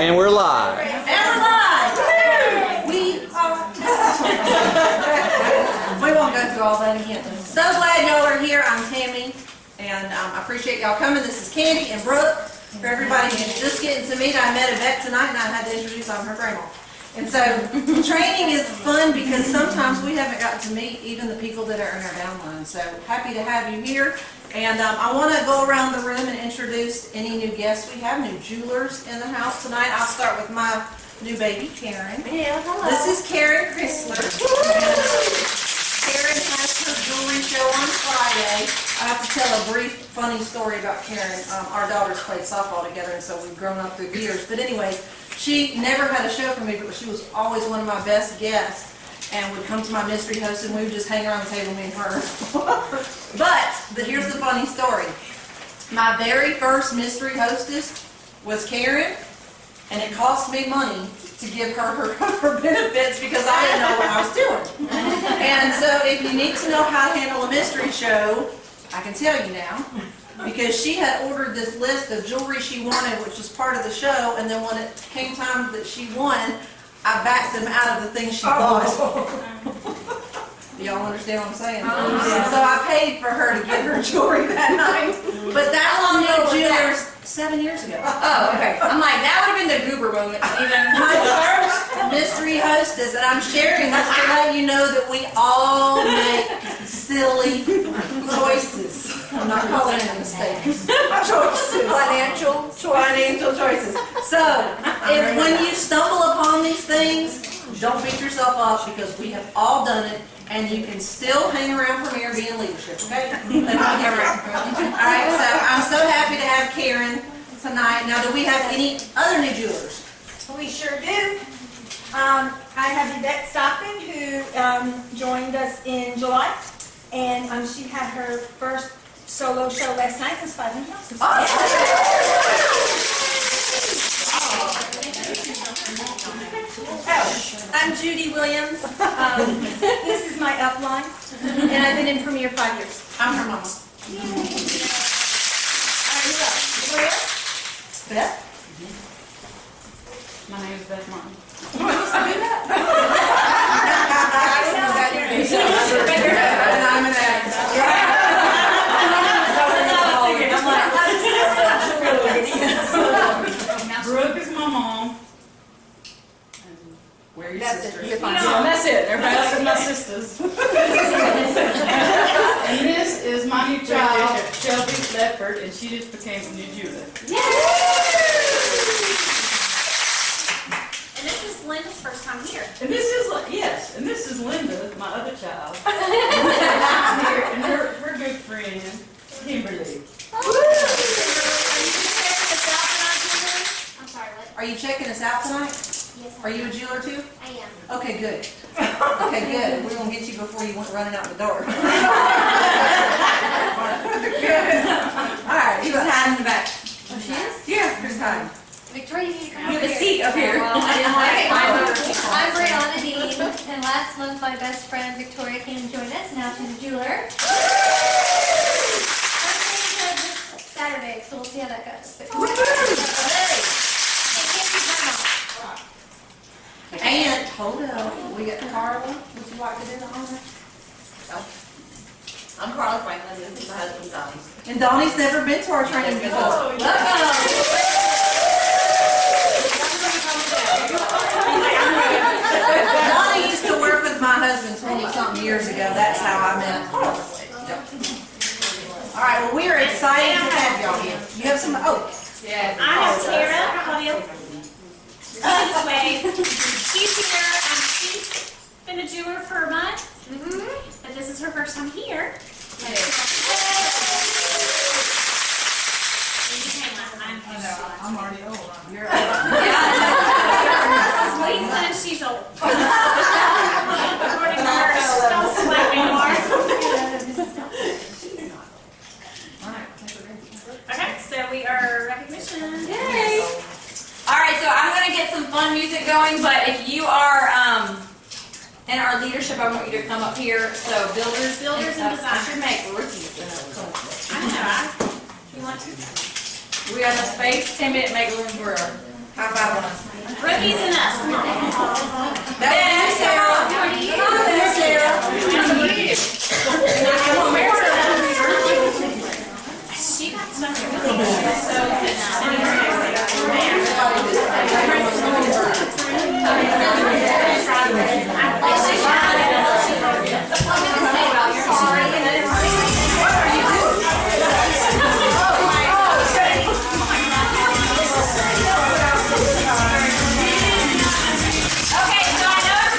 And we're live. And we're live. We won't go through all that again. So glad y'all are here. I'm Tammy, and I appreciate y'all coming. This is Candy and Brooke. For everybody who's just getting to meet, I met Yvette tonight, and I had to introduce I'm her grandma. And so training is fun because sometimes we haven't gotten to meet even the people that are in our downline. So happy to have you here. And I want to go around the room and introduce any new guests we have, new jewelers in the house tonight. I'll start with my new baby, Karen. Yeah, hello. This is Karen Chrysler. Karen has her jewelry show on Friday. I have to tell a brief, funny story about Karen. Our daughters played softball together, and so we've grown up through the years. But anyway, she never had a show for me, but she was always one of my best guests and would come to my mystery host, and we would just hang around the table, me and her. But here's the funny story. My very first mystery hostess was Karen, and it cost me money to give her her benefits because I didn't know what I was doing. And so if you need to know how to handle a mystery show, I can tell you now. Because she had ordered this list of jewelry she wanted, which was part of the show, and then when it came time that she won, I backed them out of the things she bought. Y'all understand what I'm saying? So I paid for her to get her jewelry that night. But that's on the jewelers 7 years ago. Oh, okay. I'm like, that would have been the goober moment. Even My first mystery hostess, and I'm sharing this to let you know that we all make silly choices. I'm not calling it a mistake. Choices. financial Financial choices. So, when you stumble upon these things, don't beat yourself up because we have all done it, and you can still hang around Premier being leadership, okay? Alright, so I'm so happy to have Karen tonight. Now, do we have any other new jewelers? We sure do. I have Yvette Stockton, who joined us in July, and she had her first solo show last night. It was $500. Oh, I'm Judy Williams. This is my upline, and I've been in Premier 5 years. I'm her mama. Beth? My name is Beth Martin. Brooke is my mom. Where are your That's sisters? it. And that's it. Everybody else is my sisters. And this is my new child, Shelby Ledford, and she just became a new jeweler. And this is Linda's first time here. And this is, yes, and this is Linda, my other child. And her good friend, Kimberly. I'm sorry, what? Are you checking us out tonight? Yes, Are you a jeweler too? I am. Okay, good. Okay, good. We're gonna get you before you went running out the door. All right, she's hiding in the back. Oh, she is? Yeah, here's hiding. Victoria, you can come You over have a here. seat up here. Well, I didn't like it. I'm Brianna Dean, and last month my best friend Victoria came and joined us. Now she's a jeweler. I'm going to this Saturday, so we'll see how that goes. And Candy's my mom. And, hold up, we got Carla. Would you like to do the honor? I'm Carla Franklin, this is my husband Donnie. And Donnie's never been to our training before. Donnie used to work with my husband 20-something years ago. That's how I met Carla. All right, well, we are excited to have y'all here. You have some, oh. Yeah. I have Tara, Claudia. This way. She's here. She's been a jeweler for a month, but this is her first time here. I'm already old. You're This is Lisa, and she's old. According to her, don't sweat anymore. Okay, so we are recognition. Yay! Alright, so I'm going to get some fun music going, but if you are in our leadership, I want you to come up here. So builders and design. I should make rookies. I know. You want to? We are the space 10-minute make room for High five on us. Rookies and us. That was Sarah. Come there, Sarah. Come on, Mary. She got stuck here. So Okay, so I know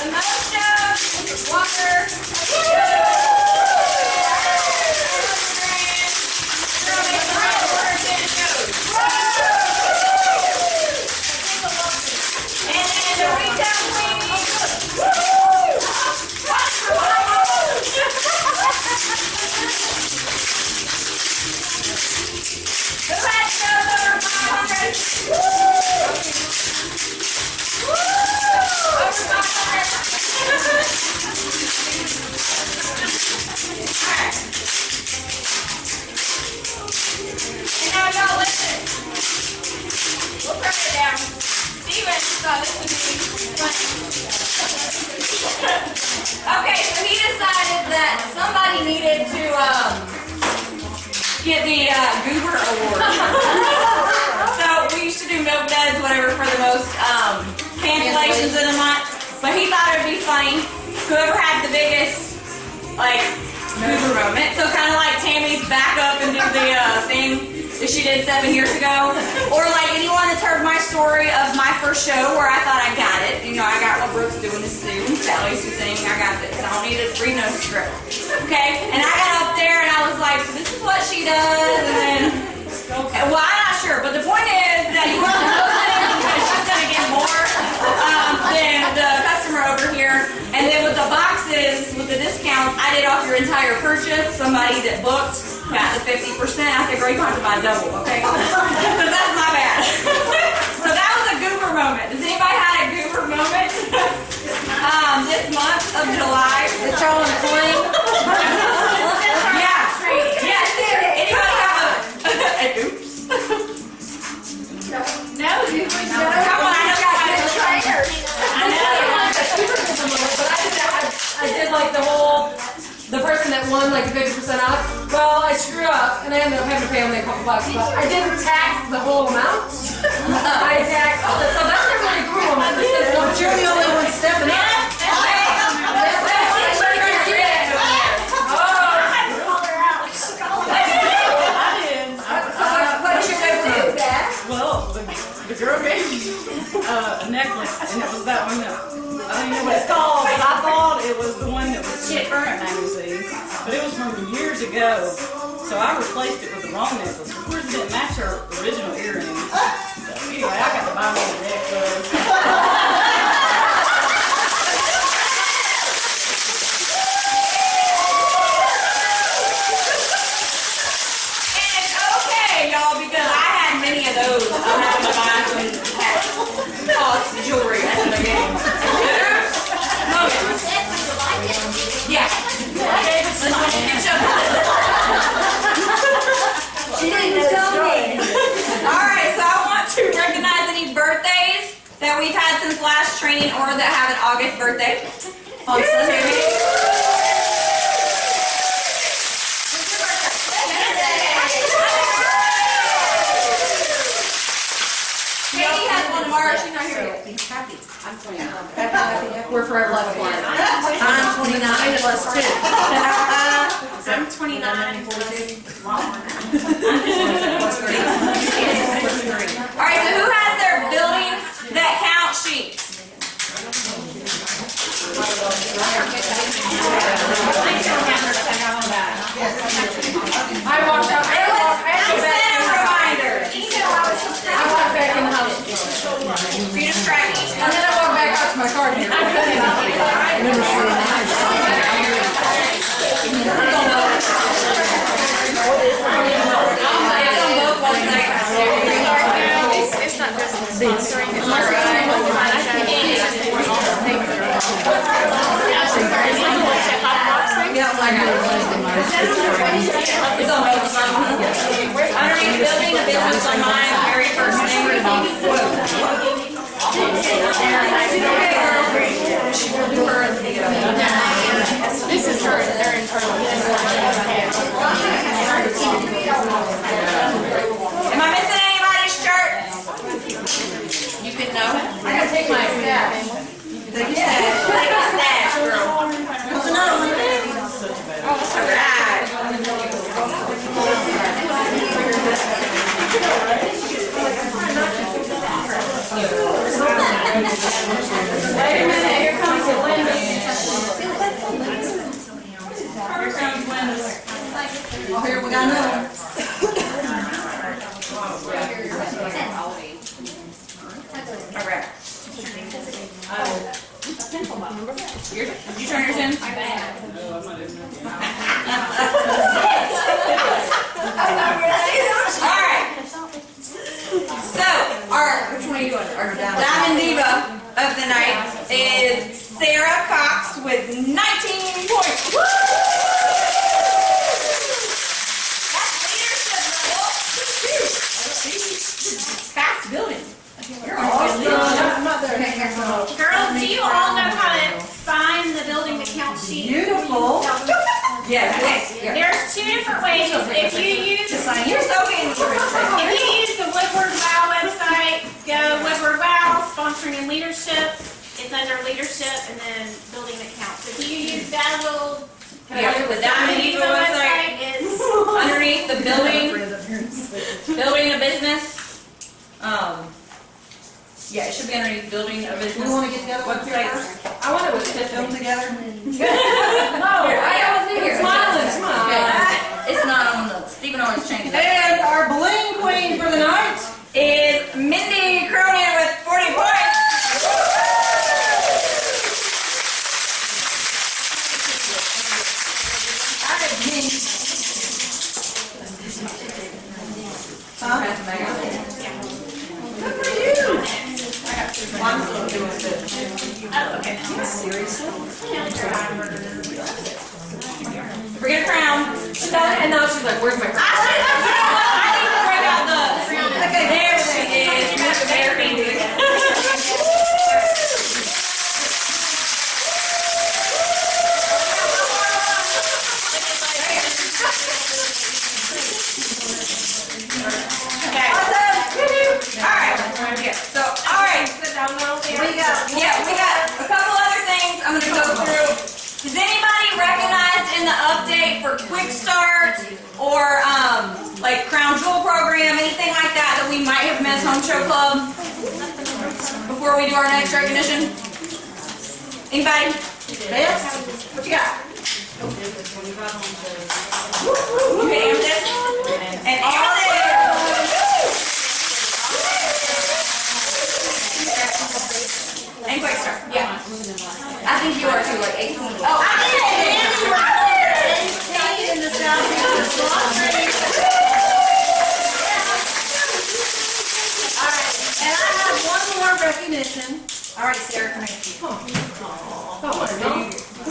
Emotion, water, and then the retail the rest goes over 500. Over 500. And now y'all listen. We'll turn it down. Steven thought this would be funny. Okay, so he decided that somebody needed to get the Goober Award. So we used to do milk duds, whatever, for the most cancellations in a month. But he thought it would be funny. Whoever had the biggest, like, Goober moment. So kind of like Tammy's back up and do the thing that she did 7 years ago. Or like anyone that's heard my story of my first show where I thought I got it. You know, I got what Brooke's doing to Sue and Sally's to sing. I got this. I don't need to read no script. Okay? And I got up there and I was like, so this is what she does. And then, okay, well, I'm not sure. But the point is that you want to post it because she's going to get more than the customer over here. And then with the boxes, with the discounts, I did off your entire purchase. Somebody that booked got the 50%. I said, girl, you have to buy double, okay? Because that's my bad. So that was a goober moment. Does anybody have a goober moment? This month of July. That y'all on the plane? Yeah. Yes. Anybody have a oops? No, you would Come on, I know y'all have a trainer. I know. I did like the person that won like 50% off. Well, I screwed up and I ended up having to pay only a couple bucks, but I didn't tax the whole amount. I taxed, so that's a really cool one. But you're the only one stepping up. Well, the girl gave me a necklace, and it was that one that, I don't even know what it's called, but I thought it was the one that was in Current magazine, but it was from years ago, so I replaced it with the wrong necklace. Of course, it didn't match her original earrings. So anyway, I got to buy me a necklace. Y'all, because I had many of those. I'm having to buy some false jewelry at the game. Yeah. She didn't tell me. Alright, so I want to recognize any birthdays that we've had since last training or that have an August birthday. On Sunday. Katie has one tomorrow. She's not here yet. He's happy. I'm 29. Happy. We're forever less one. I'm 29 plus 2. I'm 29. Alright, so who has their building that count sheet? I walked out. I sent a reminder. I walked back in the house. So you just track each And then I walked back out to my car here. It's not just sponsoring, it's It's on both. Underneath building, the business on mine, very first name. This is her, they're internal. Am I missing anybody's shirt? You could know. I gotta take my stash. Take a stash. Take a stash, girl. Alright. Wait a minute, here comes Linda. Here comes Linda. Oh, here we got another one. Alright. Did you turn yours in? Alright. So, which one are you doing? Our Diamond Diva of the night is Sarah Cox with 19 points. Woo! That's leadership level. Fast building. You're awesome. Girls, do you all know how to find the building account sheet? Beautiful. Yes. There's two different ways. If you use You're so the Woodward Wow website, go Woodward Wow, sponsoring and leadership. It's under leadership and then building accounts. If you use that little The Diamond Diva website is underneath the building a business. Yeah, it should be underneath building a business. We want to get together with Website. first? I want it with Film Tiffany. together? No, I wasn't here. Smiling, smile. It's not on the, Stephen always changes it. And our bling queen for the night. Is Mindy Cronin with 40 points. All right, Mindy. Huh? Good for you. I'm still doing it. oh, okay. Seriously? Forget a crown. And now she's like, where's my crown? I need to bring out the. Okay, there she is. There, Mindy. Okay. Alright. So, alright. We got Yeah, we got a couple other things I'm gonna go through. Does anybody recognize in the update for Quick Start or like Crown Jewel program, anything like that we might have missed Home Show Club before we do our next recognition? Anybody? Beth, what you got? Okay, Amethyst. And Amethyst. And Quick Start. Yeah. I think you are too, like 18. Oh, I did it! In the Southeast Laundry. All right, and I have one more recognition. All right, Sarah, come here.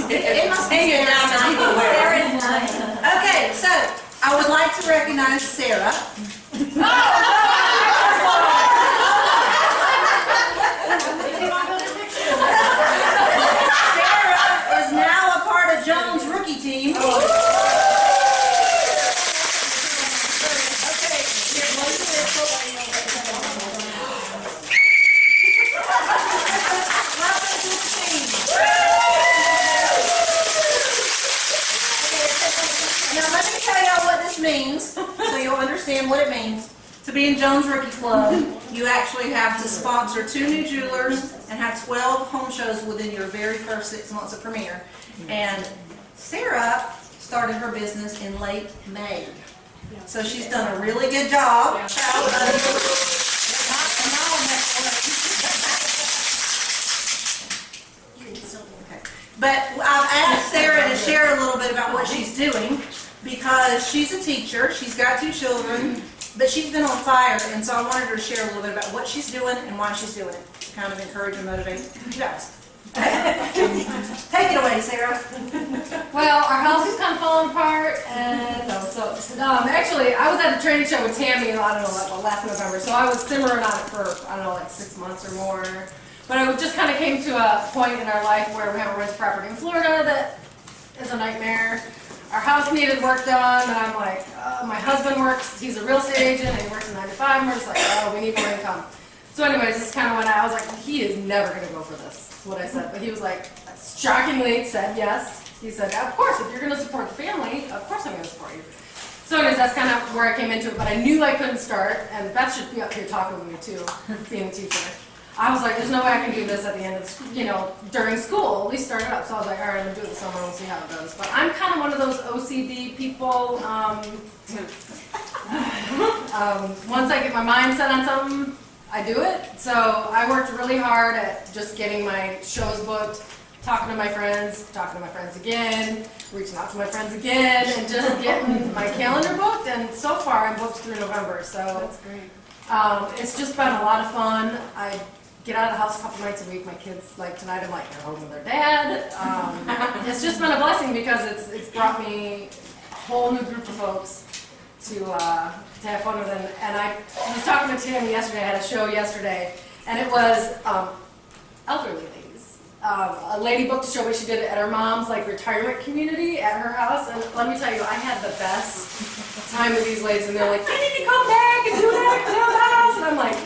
It must be Hang it down, and I'm gonna wear it. Okay, so I would like to recognize Sarah. Sarah is now a part of Jones' rookie team. Now let me tell y'all what this means, so you'll understand what it means. To be in Jones Rookie Club, you actually have to sponsor 2 new jewelers and have 12 home shows within your very first 6 months of premiere. And Sarah started her business in late May. So she's done a really good job. But I've asked Sarah to share a little bit about what she's doing because she's a teacher, she's got 2 children, but she's been on fire, and so I wanted her to share a little bit about what she's doing and why she's doing it, to kind of encourage and motivate you guys. Take it away, Sarah. Well, our house is kind of falling apart, and actually, I was at a training show with Tammy, I don't know, like last November, so I was simmering on it for, I don't know, like 6 months or more. But it just kind of came to a point in our life where we have a rental property in Florida that is a nightmare. Our house needed work done, and I'm like, my husband works, he's a real estate agent, and he works a 9 to 5, and we're just like, oh, we need more income. So anyways, this kind of went out. I was like, he is never going to go for this, is what I said. But he was like, shockingly said yes. He said, of course, if you're going to support the family, of course I'm going to support you. So anyways, that's kind of where I came into it, but I knew I couldn't start, and Beth should be up here talking with me too, being a teacher. I was like, there's no way I can do this at the end of, during school, at least start it up. So I was like, all right, I'm gonna do it this summer, we'll see how it goes. But I'm kind of one of those OCD people. Once I get my mind set on something, I do it. So I worked really hard at just getting my shows booked, talking to my friends again, reaching out to my friends again, and just getting my calendar booked. And so far, I'm booked through November. So That's great. it's just been a lot of fun. I get out of the house a couple nights a week. My kids, like tonight, I'm like, they're home with their dad. It's just been a blessing because it's brought me a whole new group of folks to have fun with them. And I was talking to Tim yesterday. I had a show yesterday, and it was elderly ladies. A lady booked a show, but she did it at her mom's retirement community at her house. And let me tell you, I had the best time with these ladies. And they're like, I need to come back and do that at the house. And I'm like,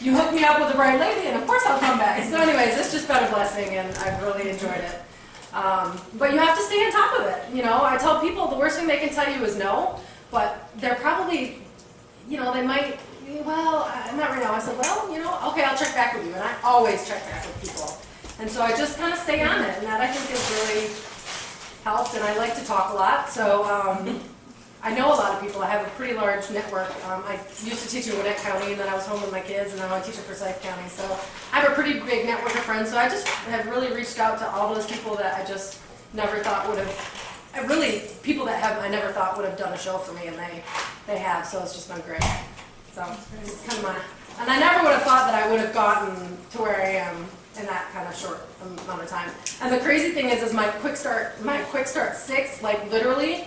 you hooked me up with the right lady, and of course I'll come back. So anyways, it's just been a blessing, and I've really enjoyed it. But you have to stay on top of it. I tell people the worst thing they can tell you is no, but they're probably, they might, well, not right now. I said, well, okay, I'll check back with you. And I always check back with people. And so I just kind of stay on it, and that I think has really helped, and I like to talk a lot. So I know a lot of people. I have a pretty large network. I used to teach in Gwinnett County, and then I was home with my kids, and now I'm teaching for Forsyth County. So I have a pretty big network of friends. So I just have really reached out to all those people that I just never thought would have, people that I never thought would have done a show for me, and they have. So it's just been great. So it's kind of and I never would have thought that I would have gotten to where I am in that kind of short amount of time. And the crazy thing is my quick start 6, literally,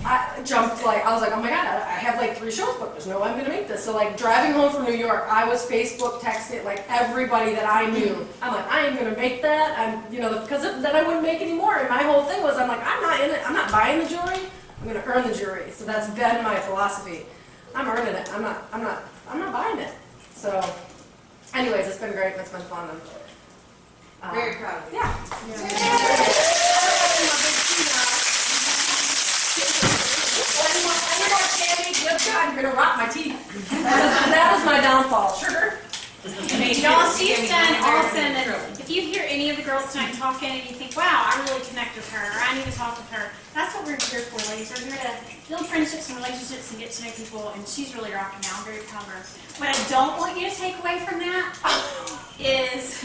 I jumped, I was like, oh my God, I have 3 shows booked. There's no way I'm going to make this. So driving home from New York, I was Facebook texting everybody that I knew. I'm like, I am going to make that. Because then I wouldn't make any more. And my whole thing was, I'm like, I'm not in it. I'm not buying the jewelry. I'm going to earn the jewelry. So that's been my philosophy. I'm earning it. I'm not buying it. So anyways, it's been great. It's been fun. And, Very proud of you. Yeah. I'm gonna rot my teeth. That is my downfall. Sugar. Y'all, she's done awesome. And if you hear any of the girls tonight talking and you think, wow, I really connect with her, or I need to talk with her, that's what we're here for, ladies. We're here to build friendships and relationships and get to know people, and she's really rocking now. I'm very proud of her. What I don't want you to take away from that is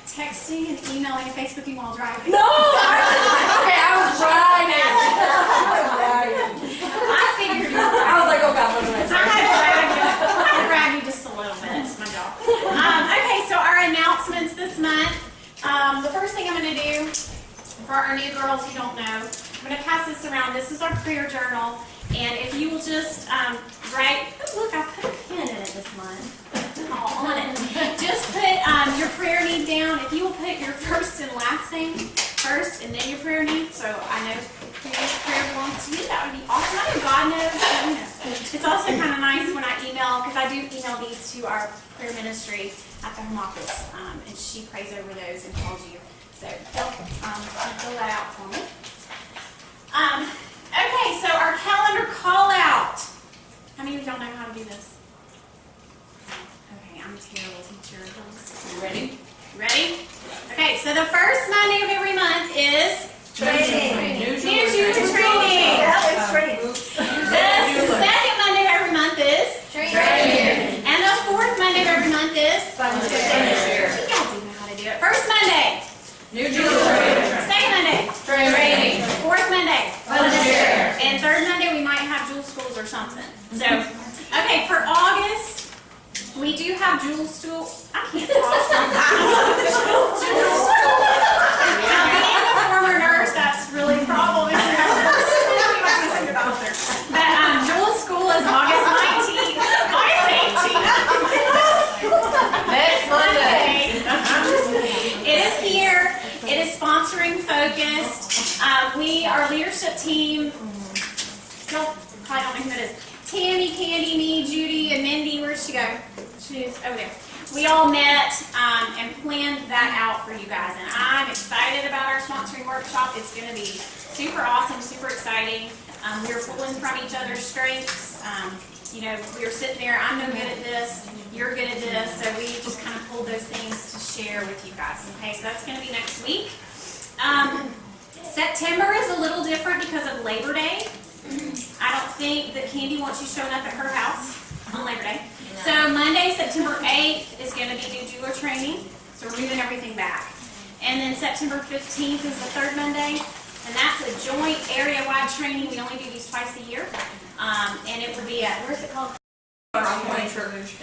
texting and emailing and Facebooking while driving. No! Okay, I was riding. I figured you were I was like, oh God, what did I I say? had to brag you just a little bit. It's my job. Okay, so our announcements this month. The first thing I'm going to do for our new girls who don't know, I'm going to pass this around. This is our prayer journal, and if you will just write. Oh, look, I put a pen in it this month. All on it. Just put your prayer need down. If you will put your first and last name first, and then your prayer need, so I know whose prayer belongs to you. That would be awesome. I know God knows. But, it's also kind of nice when I email, because I do email these to our prayer ministry at the home office, and she prays over those and calls you. So fill that out for me. Okay, so our calendar call out. How many of y'all know how to do this? Okay, I'm a terrible teacher. You ready? Ready? Okay, so the first Monday of every month is Training. New Jewelry Training. That was training. The second Monday of every month is Training. And the fourth Monday of every month is Fun You guys do know how to do it. First Monday. New jewelry. Second Monday. Training. Fourth Monday. Share. And third Monday we might have jewel schools or something. So, okay, for August, we do have jewel school. I can't talk. Jewel school. Now, being a former nurse, that's really a problem. If you're a nurse, you might be thinking about there. But jewel school is August 19th. August 18th. Next Monday. It is here. It is sponsoring focused. Our leadership team, probably don't know who it is. Tammy, Candy, me, Judy, and Mindy. Where'd she go? She's over there. We all met and planned that out for you guys. And I'm excited about our sponsoring workshop. It's going to be super awesome, super exciting. We were pulling from each other's strengths. You know, we were sitting there, I'm no good at this, you're good at this, so we just kind of pulled those things to share with you guys. Okay, so that's going to be next week. September is a little different because of Labor Day. I don't think that Candy wants you showing up at her house on Labor Day. So Monday, September 8th is going to be new jeweler training. So we're moving everything back. And then September 15th is the third Monday. And that's a joint area-wide training. We only do these twice a year. And it would be at, where's it called? Church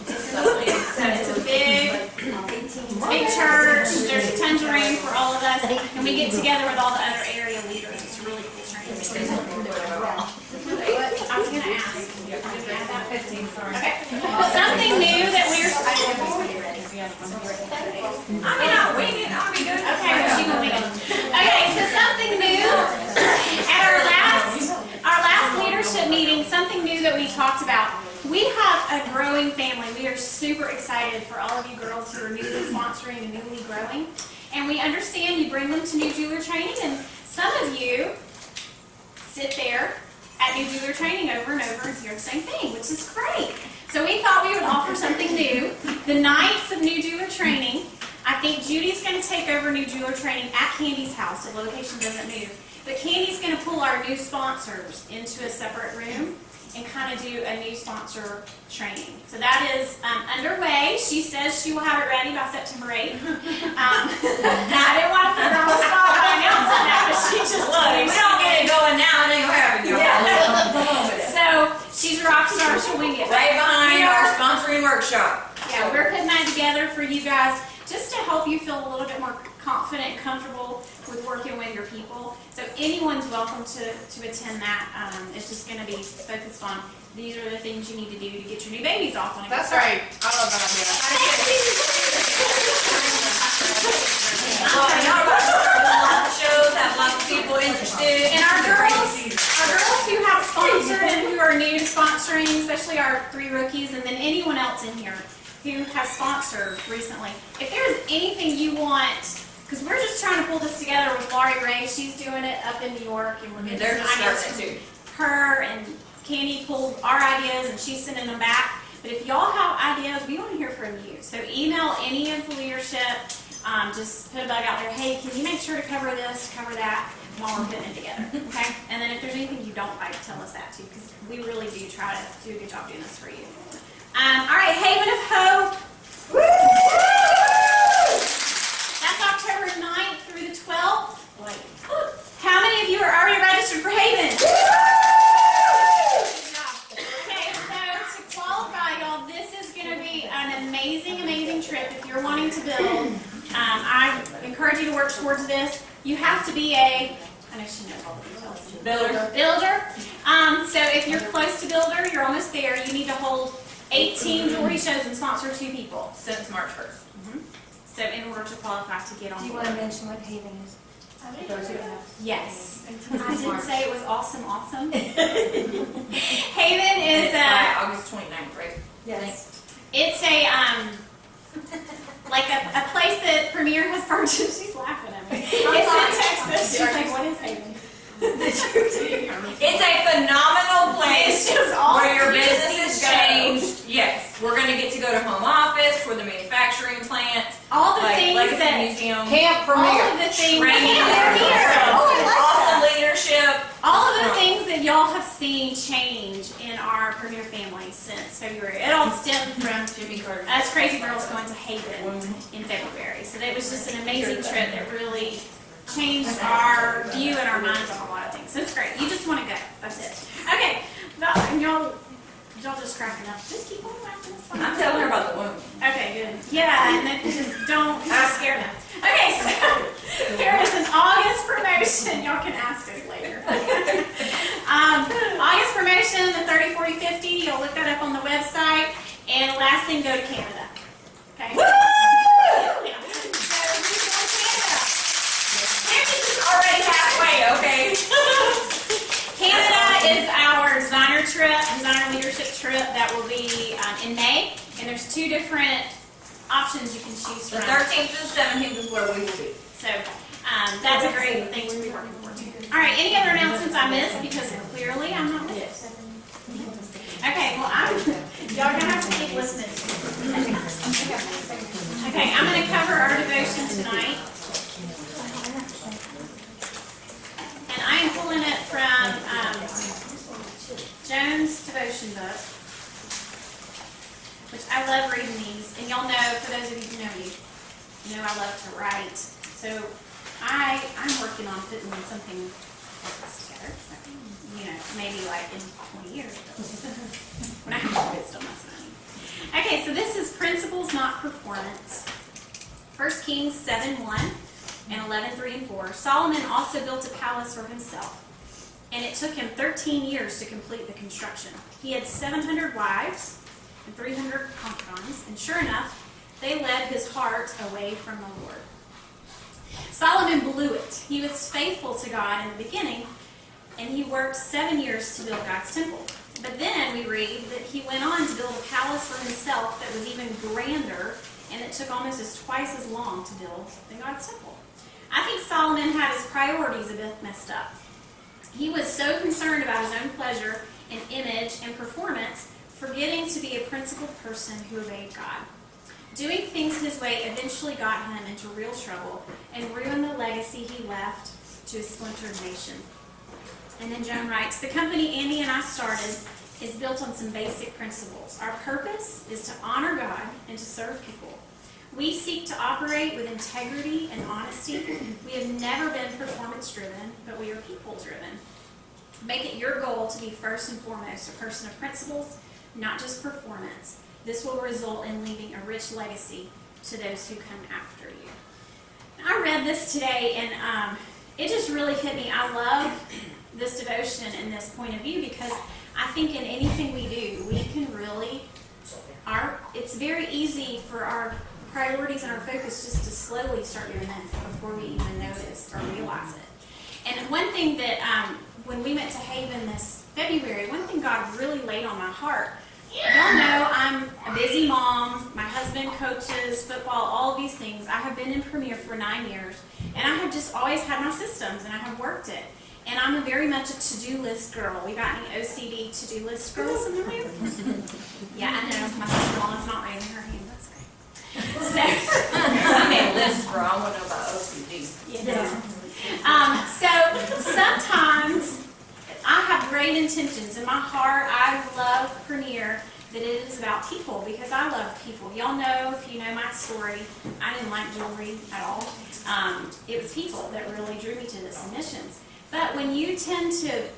So it's a big church. There's tons of room for all of us. And we get together with all the other area leaders. It's a really cool training. I was going to ask. Okay. Something new that we're... I mean, I'll wing it. I'll be good. Okay, well, she gonna wing it. Okay, so something new. At our last leadership meeting, something new that we talked about. We have a growing family. We are super excited for all of you girls who are newly sponsoring and newly growing. And we understand you bring them to new jeweler training, and some of you sit there at new jeweler training over and over and hear the same thing, which is great. So we thought we would offer something new. The nights of new jeweler training, I think Judy's going to take over new jeweler training at Candy's house. The location doesn't move. But Candy's going to pull our new sponsors into a separate room and kind of do a new sponsor training. So that is underway. She says she will have it ready by September 8th. I didn't want to put her on the spot by announcing that, but she just Look, if we don't get it going now, it ain't gonna happen. So she's a rock star. She'll wing it. Right behind our sponsoring workshop. Yeah, we're putting that together for you guys just to help you feel a little bit more confident and comfortable with working with your people. So anyone's welcome to attend that. It's just going to be focused on these are the things you need to do to get your new babies off on a good That's start. right. I love that idea. Lots of shows, have lots of people interested. And our girls who have sponsored and who are new to sponsoring, especially our 3 rookies, and then anyone else in here who has sponsored recently. If there's anything you want, because we're just trying to pull this together with Laurie Ray. She's doing it up in New York, and we're getting They're some just ideas starting from it too. her, and Candy pulled our ideas, and she's sending them back. But if y'all have ideas, we want to hear from you. So email any of the leadership. Just put a bug out there. Hey, can you make sure to cover this, cover that, while we're putting it together, okay? And then if there's anything you don't like, tell us that too, because we really do try to do a good job doing this for you. All right, Haven of Hope. That's October 9th through the 12th. How many of you are already registered for Haven? Okay, so to qualify, y'all, this is going to be an amazing, amazing trip. If you're wanting to build, I encourage you to work towards this. You have to be I know she knows all the details. Builder. So if you're close to builder, you're almost there. You need to hold 18 jewelry shows and sponsor 2 people. Since March 1st. So in order to qualify to get on Do you board. want to mention what Haven is? For those who have. Yes. I didn't say it was awesome. Haven is By August 29th, right? Yes. it's a like a place that Premier has purchased. She's laughing at me. It's in Texas. She's like, what is Haven? It's a phenomenal place It's just awesome. where your You just business need is to go. changed. Yes, we're gonna get to go to home office, for the manufacturing plant, All the like things Legacy that Museum, Camp all Premier. of the things training, awesome leadership. all of the things that y'all have seen change in our Premier family since February. It all stemmed from Jimmy Carter. us crazy girls going to Haven in February. So that was just an amazing trip that really changed our view and our minds on a lot of things. So it's great. You just want to go. That's it. Okay. And y'all just cracking up. Just keep on laughing. It's fine. I'm telling her about the wound. Okay, good. Yeah, and then just don't scare them. Okay, so here is an August promotion. Y'all can ask us later. August promotion, the 30, 40, 50. You'll look that up on the website. And last thing, go to Canada. Okay? Woo! Yeah. So who's going to Canada? Already halfway, okay. Canada is our designer leadership trip that will be in May. And there's 2 different options you can choose The from. 13th to the 17th is where we will be. So that's a great thing to be working for too. All right, any other announcements I missed? Because clearly I'm not with it. Okay, well, y'all are gonna have to keep listening. Okay, I'm gonna cover our devotion tonight. And I am pulling it from Joan's devotion book, which I love reading these. And y'all know, for those of you who know me, you know I love to write. So I'm working on putting something like this together. So, you know, maybe like in 20 years. When I have more wisdom, that's what I mean. Okay, so this is Principles, Not Performance. 1 Kings 7:1 and 11:3-4. Solomon also built a palace for himself, and it took him 13 years to complete the construction. He had 700 wives and 300 concubines, and sure enough, they led his heart away from the Lord. Solomon blew it. He was faithful to God in the beginning, and he worked 7 years to build God's temple. But then we read that he went on to build a palace for himself that was even grander, and it took almost twice as long to build than God's temple. I think Solomon had his priorities a bit messed up. He was so concerned about his own pleasure and image and performance, forgetting to be a principled person who obeyed God. Doing things his way eventually got him into real trouble and ruined the legacy he left to a splintered nation. And then Joan writes, the company Andy and I started is built on some basic principles. Our purpose is to honor God and to serve people. We seek to operate with integrity and honesty. We have never been performance-driven, but we are people-driven. Make it your goal to be first and foremost a person of principles, not just performance. This will result in leaving a rich legacy to those who come after you. I read this today, and it just really hit me. I love this devotion and this point of view because I think in anything we do, we can really, it's very easy for our priorities and our focus just to slowly start doing this before we even notice or realize it. And one thing that, when we went to Haven this February, one thing God really laid on my heart, y'all know I'm a busy mom, my husband coaches football, all of these things. I have been in Premier for 9 years, and I have just always had my systems, and I have worked it. And I'm very much a to-do list girl. We got any OCD to-do list girls in the room? Yeah, I know. My sister-in-law is not raising her hand. That's great. So, I'm a list girl. I want to know about OCD. Yeah. So sometimes I have great intentions in my heart. I love Premier, that it is about people because I love people. Y'all know, if you know my story, I didn't like jewelry at all. It was people that really drew me to this missions. But when you tend to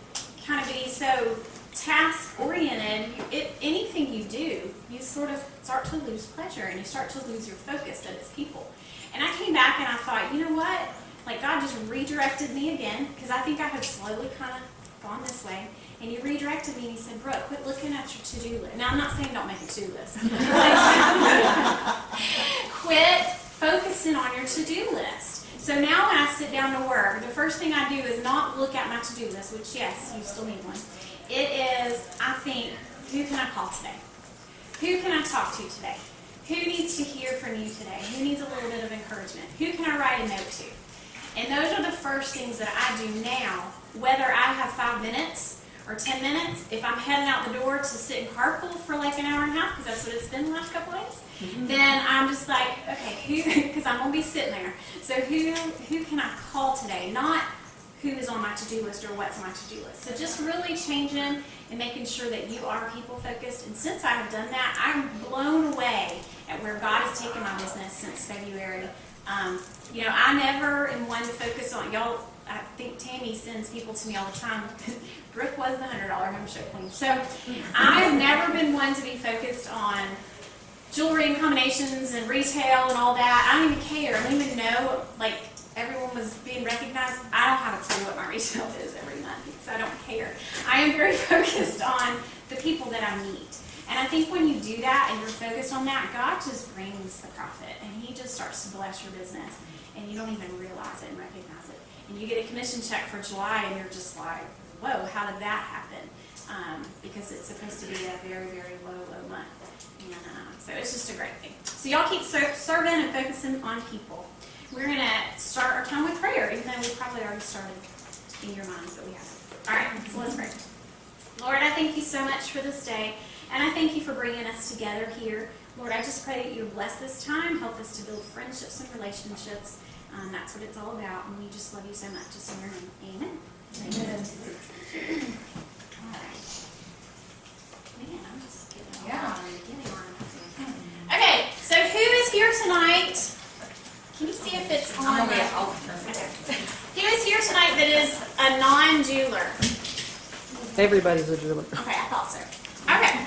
kind of be so task-oriented, anything you do, you sort of start to lose pleasure and you start to lose your focus that it's people. And I came back and I thought, you know what? Like God just redirected me again because I think I had slowly kind of gone this way. And he redirected me and he said, Brooke, quit looking at your to-do list. Now, I'm not saying don't make a to-do list. Quit focusing on your to-do list. So now when I sit down to work, the first thing I do is not look at my to-do list, which, yes, you still need one. It is, I think, who can I call today? Who can I talk to today? Who needs to hear from you today? Who needs a little bit of encouragement? Who can I write a note to? And those are the first things that I do now, whether I have 5 minutes or 10 minutes. If I'm heading out the door to sit in carpool for like an hour and a half, because that's what it's been the last couple days, then I'm just like, okay, who, because I'm going to be sitting there. So who can I call today? Not who is on my to-do list or what's on my to-do list. So just really changing and making sure that you are people-focused. And since I have done that, I'm blown away at where God has taken my business since February. You know, I never am one to focus on, y'all, I think Tammy sends people to me all the time. Brooke was the $100 home show queen. So I've never been one to be focused on jewelry and combinations and retail and all that. I don't even care. I don't even know, like, everyone was being recognized. I don't have a clue what my retail is every month because I don't care. I am very focused on the people that I meet. And I think when you do that and you're focused on that, God just brings the profit and he just starts to bless your business and you don't even realize it and recognize it. And you get a commission check for July and you're just like, whoa, how did that happen? Because it's supposed to be a very, very low month. And so it's just a great thing. So y'all keep serving and focusing on people. We're going to start our time with prayer, even though we probably already started, to in your minds, but we have. All right, so let's pray. Lord, I thank you so much for this day, and I thank you for bringing us together here. Lord, I just pray that you bless this time, help us to build friendships and relationships. That's what it's all about, and we just love you so much. Just in your name, amen. Amen. All right. Man, I'm just getting on. Okay, so who is here tonight? Can you see if it's on there? Okay. Who is here tonight that is a non-jeweler? Everybody's a jeweler. Okay, I thought so. Okay.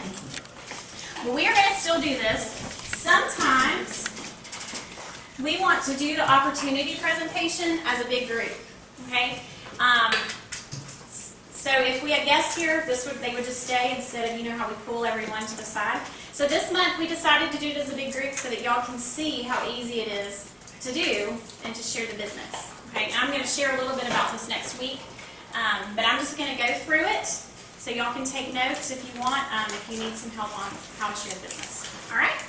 Well, we are going to still do this. Sometimes we want to do the opportunity presentation as a big group. Okay. So if we had guests here, they would just stay instead of, how we pull everyone to the side. So this month we decided to do it as a big group so that y'all can see how easy it is to do and to share the business. Okay, I'm going to share a little bit about this next week, but I'm just going to go through it so y'all can take notes if you want, if you need some help on how to share the business. All right?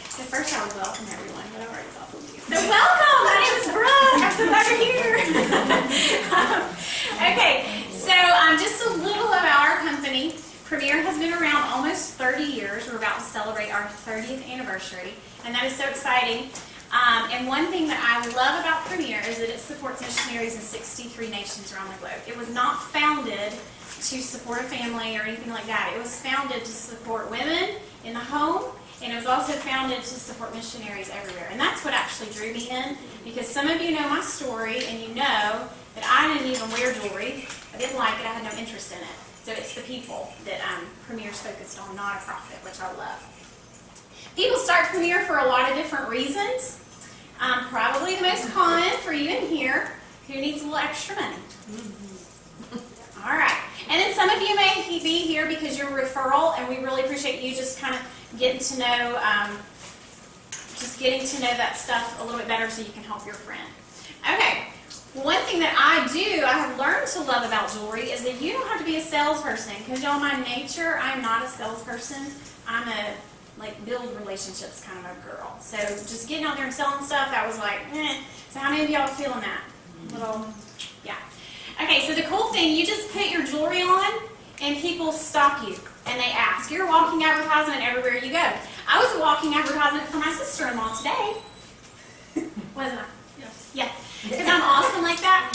So first I would welcome everyone, but I already welcomed you. So welcome! My name is Brooke. I'm so glad you're here. Okay, so just a little about our company. Premier has been around almost 30 years. We're about to celebrate our 30th anniversary, and that is so exciting. And one thing that I love about Premier is that it supports missionaries in 63 nations around the globe. It was not founded to support a family or anything like that. It was founded to support women in the home, and it was also founded to support missionaries everywhere. And that's what actually drew me in, because some of you know my story, and you know that I didn't even wear jewelry. I didn't like it. I had no interest in it. So it's the people that Premier's focused on, not a profit, which I love. People start Premier for a lot of different reasons. Probably the most common for you in here, who needs a little extra money. All right. And then some of you may be here because you're a referral, and we really appreciate you just kind of getting to know that stuff a little bit better so you can help your friend. Okay. One thing that I have learned to love about jewelry is that you don't have to be a salesperson, because y'all, my nature, I'm not a salesperson. I'm a build relationships kind of a girl. So just getting out there and selling stuff, that was like, eh. So how many of y'all are feeling that? Yeah. Okay, so the cool thing, you just put your jewelry on and people stop you and they ask. You're a walking advertisement everywhere you go. I was a walking advertisement for my sister-in-law today. Wasn't I? Yes. Yeah. Because I'm awesome like that.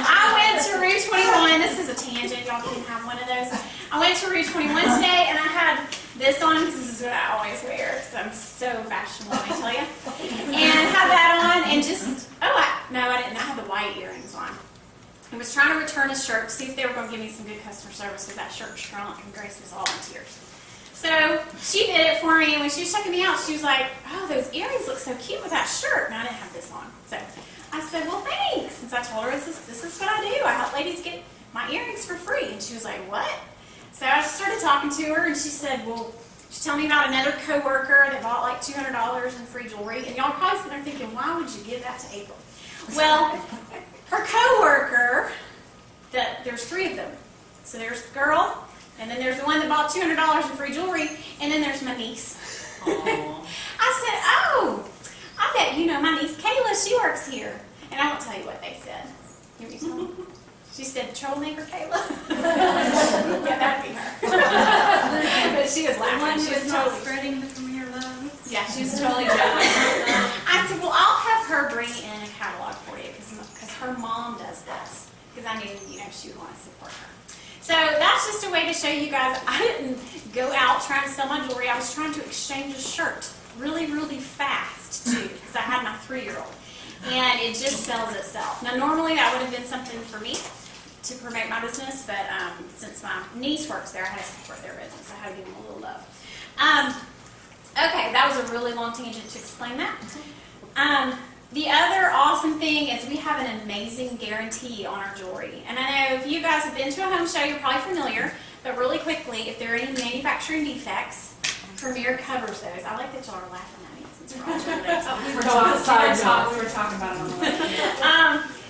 I went to Rue 21. This is a tangent. Y'all can have one of those. I went to Rue 21 today, and I had this on, because this is what I always wear, because I'm so fashionable, let me tell you. And had that on, and just, I didn't. I had the white earrings on. I was trying to return a shirt to see if they were going to give me some good customer service, because that shirt shrunk, and Grace was all in tears. So she did it for me, and when she was checking me out, she was like, oh, those earrings look so cute with that shirt. And I didn't have this on. So I said, well, thanks. Since I told her this is what I do. I help ladies get my earrings for free. And she was like, what? So I just started talking to her, and she said, well, she's telling me about another coworker that bought like $200 in free jewelry. And y'all probably sitting there thinking, why would you give that to April? Well, her coworker, there's 3 of them. So there's the girl, and then there's the one that bought $200 in free jewelry, and then there's my niece. I said, oh, I bet you know my niece Kayla, she works here. And I won't tell you what they said. You want me to tell you? She said, troublemaker Kayla? Yeah, that'd be her. But she was laughing. She was totally spreading the Premier love. Yeah, she was totally joking. I said, well, I'll have her bring in a catalog for you, because her mom does this. Because I knew, she would want to support her. So that's just a way to show you guys, I didn't go out trying to sell my jewelry. I was trying to exchange a shirt really, really fast, too, because I had my 3-year-old. And it just sells itself. Now, normally that would have been something for me to promote my business, but since my niece works there, I had to support their business. I had to give them a little love. Okay, that was a really long tangent to explain that. The other awesome thing is we have an amazing guarantee on our jewelry. And I know if you guys have been to a home show, you're probably familiar, but really quickly, if there are any manufacturing defects, Premier covers those. I like that y'all are laughing at me since we're all doing this. We were talking about it on the way.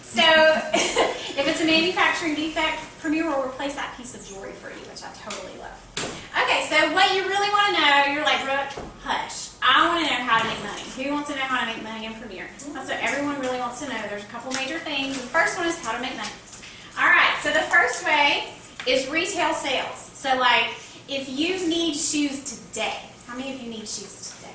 So if it's a manufacturing defect, Premier will replace that piece of jewelry for you, which I totally love. Okay, so what you really want to know, you're like, Brooke, hush. I want to know how to make money. Who wants to know how to make money in Premier? That's what everyone really wants to know. There's a couple major things. The first one is how to make money. All right, so the first way is retail sales. So like, if you need shoes today, how many of you need shoes today?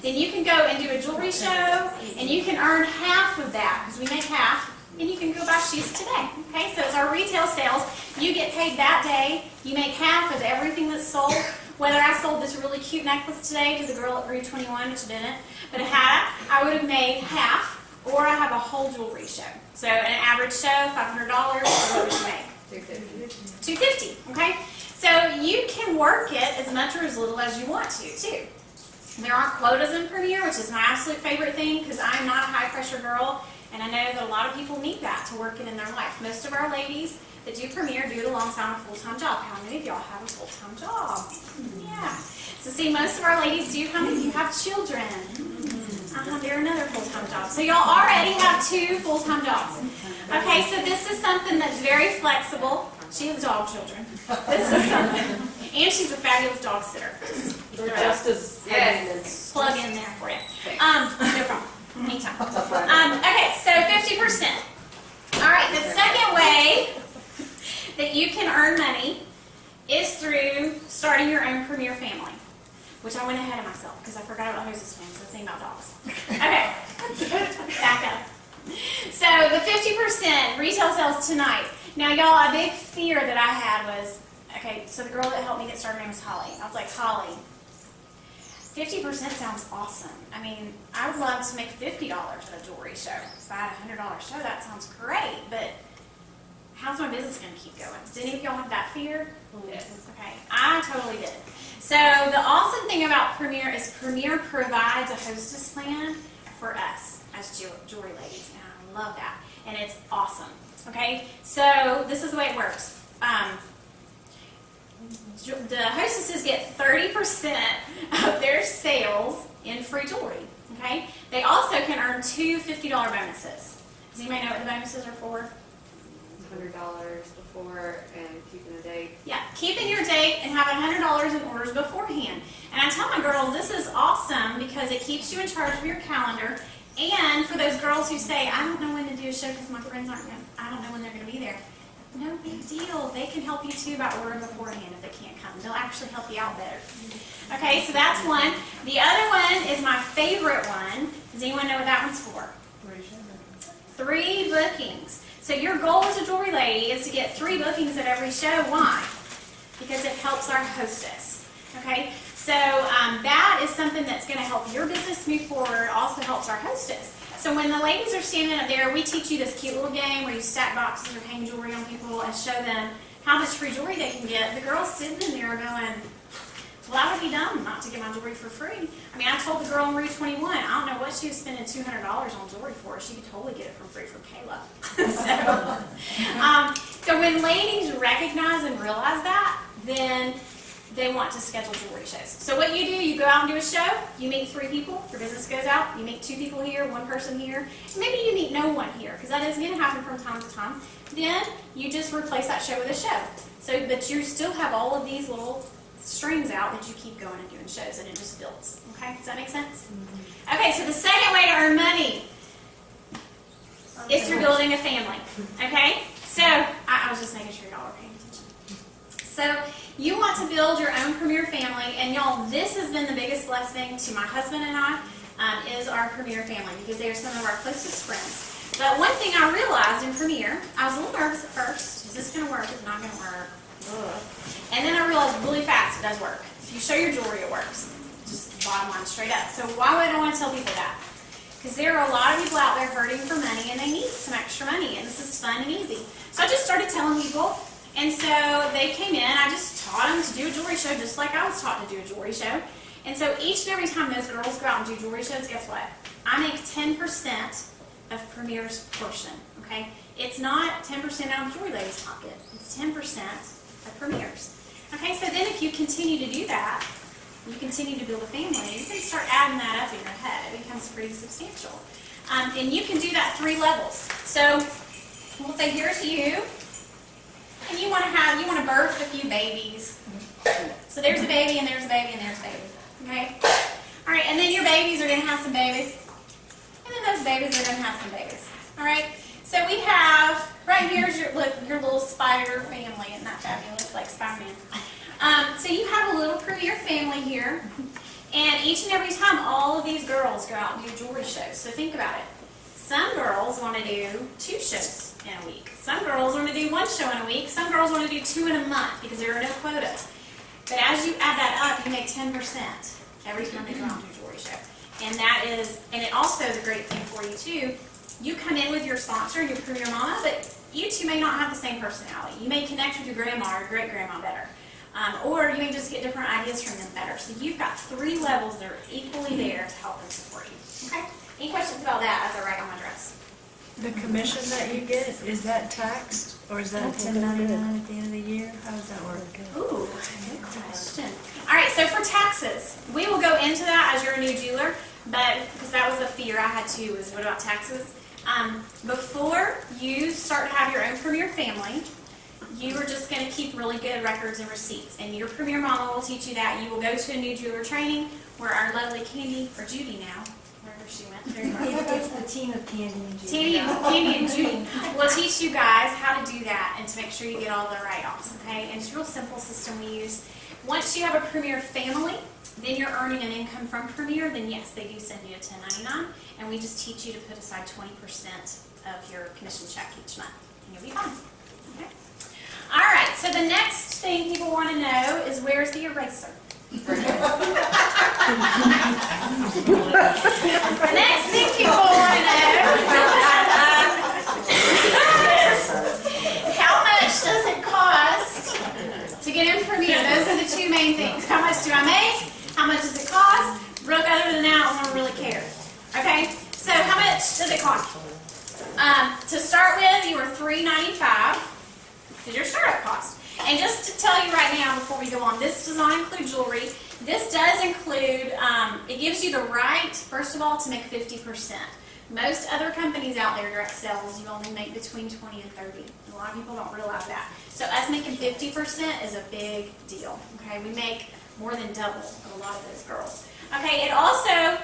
Then you can go and do a jewelry show, and you can earn half of that, because we make half, and you can go buy shoes today. Okay, so it's our retail sales. You get paid that day. You make half of everything that's sold. Whether I sold this really cute necklace today to the girl at Rue 21, which I didn't, but I would have made half, or I have a whole jewelry show. So an average show, $500, what would you make? $250, okay? So you can work it as much or as little as you want to, too. There aren't quotas in Premier, which is my absolute favorite thing, because I'm not a high-pressure girl, and I know that a lot of people need that to work it in their life. Most of our ladies that do Premier do it alongside a full-time job. How many of y'all have a full-time job? Yeah. So see, most of our ladies do. How many of you have children? They're another full-time job. So y'all already have 2 full-time jobs. Okay, so this is something that's very flexible. She has dog children. This is something. And she's a fabulous dog sitter. They're just as Plug in there for you. No problem. Anytime. Okay, so 50%. All right, the second way that you can earn money is through starting your own Premier family, which I went ahead of myself because I forgot about hostess fans, so think about dogs. Okay, back up. So the 50% retail sales tonight. Now, y'all, a big fear that I had was, okay, so the girl that helped me get started, her name was Holly. I was like, Holly, 50% sounds awesome. I mean, I would love to make $50 at a jewelry show. If I had a $100 show, that sounds great, but how's my business going to keep going? Did any of y'all have that fear? Yes. Okay, I totally did. So the awesome thing about Premier is Premier provides a hostess plan for us as jewelry ladies, and I love that, and it's awesome. Okay, so this is the way it works. The hostesses get 30% of their sales in free jewelry. Okay, they also can earn 2 $50 bonuses. Does anybody know what the bonuses are for? $100 before and keeping the date. Yeah, keeping your date and having $100 in orders beforehand. And I tell my girls this is awesome because it keeps you in charge of your calendar. And for those girls who say, I don't know when to do a show because my friends aren't going to, I don't know when they're going to be there. No big deal. They can help you too by ordering beforehand if they can't come. They'll actually help you out better. Okay, so that's one. The other one is my favorite one. Does anyone know what that one's for? 3 bookings. So your goal as a jewelry lady is to get 3 bookings at every show. Why? Because it helps our hostess. Okay, so that is something that's going to help your business move forward. Also helps our hostess. So when the ladies are standing up there, we teach you this cute little game where you stack boxes or hang jewelry on people and show them how much free jewelry they can get. The girls sitting in there are going, well, I would be dumb not to get my jewelry for free. I mean, I told the girl in Rue 21, I don't know what she was spending $200 on jewelry for. She could totally get it for free from Kayla. So when ladies recognize and realize that, then they want to schedule jewelry shows. So what you do, you go out and do a show, you meet 3 people, your business goes out, you meet 2 people here, 1 person here, and maybe you meet no one here, because that is going to happen from time to time. Then you just replace that show with a show. So, but you still have all of these little strings out that you keep going and doing shows, and it just builds. Okay, does that make sense? Mm-hmm. Okay, so the second way to earn money is through building a family. Okay, so I was just making sure y'all are paying attention. So you want to build your own Premier family, and y'all, this has been the biggest blessing to my husband and I, is our Premier family, because they are some of our closest friends. But one thing I realized in Premier, I was a little nervous at first. Is this going to work? Is it not going to work? Ugh. And then I realized really fast it does work. If you show your jewelry, it works. Just bottom line straight up. So why would I want to tell people that? Because there are a lot of people out there hurting for money, and they need some extra money, and this is fun and easy. So I just started telling people, and so they came in. I just taught them to do a jewelry show just like I was taught to do a jewelry show. And so each and every time those girls go out and do jewelry shows, guess what? I make 10% of Premier's portion, okay? It's not 10% out of Jewelry Lady's pocket. It's 10% of Premier's. Okay, so then if you continue to do that, you continue to build a family, you can start adding that up in your head. It becomes pretty substantial. And you can do that 3 levels. So we'll say here's you, and you want to birth a few babies. So there's a baby, and there's a baby, and there's a baby. Okay? All right, and then your babies are gonna have some babies. And then those babies are gonna have some babies. All right, so we have, right here's your little spider family. Isn't that fabulous, like Spider-Man? So you have a little Premier family here. And each and every time, all of these girls go out and do jewelry shows. So think about it. Some girls want to do 2 shows in a week. Some girls want to do 1 show in a week. Some girls want to do 2 in a month because there are no quotas. But as you add that up, you make 10% every time they go out and do a jewelry show. And that is, and it also is a great thing for you too. You come in with your sponsor and your Premier Mama, but you two may not have the same personality. You may connect with your grandma or great-grandma better. Or you may just get different ideas from them better. So you've got 3 levels that are equally there to help and support you. Okay? Any questions about that as I write on my dress? The commission that you get, is that taxed, or is that a 1099 at the end of the year? How does that work? Ooh, good question. All right, so for taxes, we will go into that as you're a new jeweler, but because that was a fear I had too, is what about taxes? Before you start to have your own Premier family, you are just going to keep really good records and receipts, and your Premier Mama will teach you that. You will go to a new jeweler training where our lovely Candy, or Judy now, wherever she went, there you go. It's the team of Candy and Judy. Candy and Judy will teach you guys how to do that and to make sure you get all the write-offs, okay? And it's a real simple system we use. Once you have a Premier family, then you're earning an income from Premier, then yes, they do send you a 1099, and we just teach you to put aside 20% of your commission check each month, and you'll be fine, okay? All right, so the next thing people want to know is where's the eraser? The next thing people want to know is how much does it cost to get in Premier? Those are the 2 main things. How much do I make? How much does it cost? Brooke, other than that, I don't really care. Okay, so how much does it cost? To start with, you are $395. Is your startup cost. And just to tell you right now before we go on, this does not include jewelry. This does include, it gives you the right, first of all, to make 50%. Most other companies out there, direct sales, you only make between 20 and 30. A lot of people don't realize that. So us making 50% is a big deal. Okay, we make more than double of a lot of those girls. Okay, it also,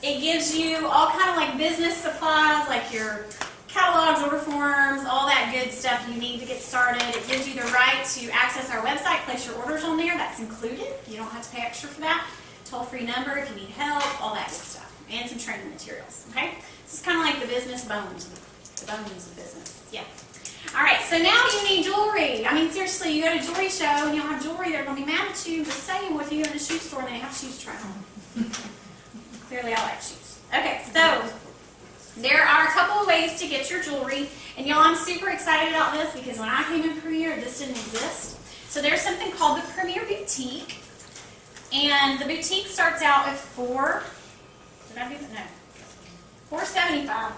it gives you all kind of like business supplies, like your catalogs, order forms, all that good stuff you need to get started. It gives you the right to access our website, place your orders on there. That's included. You don't have to pay extra for that. Toll-free number if you need help, all that good stuff. And some training materials, okay? This is kind of like the business bones, the bones of business, yeah. All right, so now you need jewelry. I mean, seriously, you go to a jewelry show and you don't have jewelry, they're going to be mad at you. Just saying, well, if you go to a shoe store and they have shoes to try on. Clearly, I like shoes. Okay, so there are a couple of ways to get your jewelry, and y'all, I'm super excited about this because when I came in Premier, this didn't exist. So there's something called the Premier Boutique, and the boutique starts out at $475.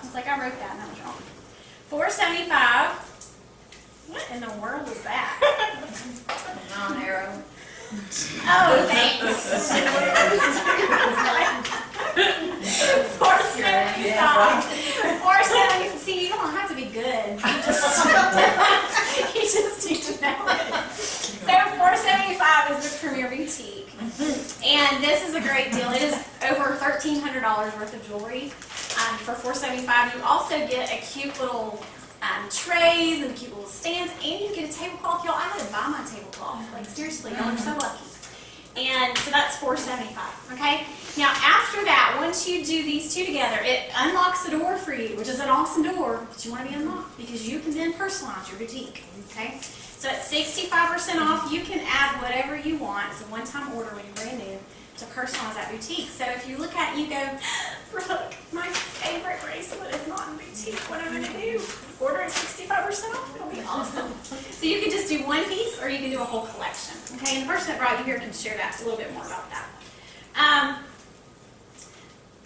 It's like I wrote that and I was wrong. $475. What in the world is that? Non-arrow. Oh, thanks. $475. See, you don't have to be good. You just need to know it. So $475 is the Premier Boutique. And this is a great deal. It is over $1,300 worth of jewelry for $475. You also get a cute little trays and cute little stands, and you get a tablecloth. Y'all, I had to buy my tablecloth. Like, seriously, y'all are so lucky. And so that's $475, okay? Now, after that, once you do these 2 together, it unlocks the door for you, which is an awesome door, but you want to be unlocked because you can then personalize your boutique, okay? So at 65% off, you can add whatever you want. It's a one-time order when you're brand new to personalize that boutique. So if you look at it and you go, Brooke, my favorite bracelet is not in boutique. What am I going to do? Order at 65% off? It'll be awesome. So you can just do one piece or you can do a whole collection. Okay, and the person that brought you here can share that a little bit more about that.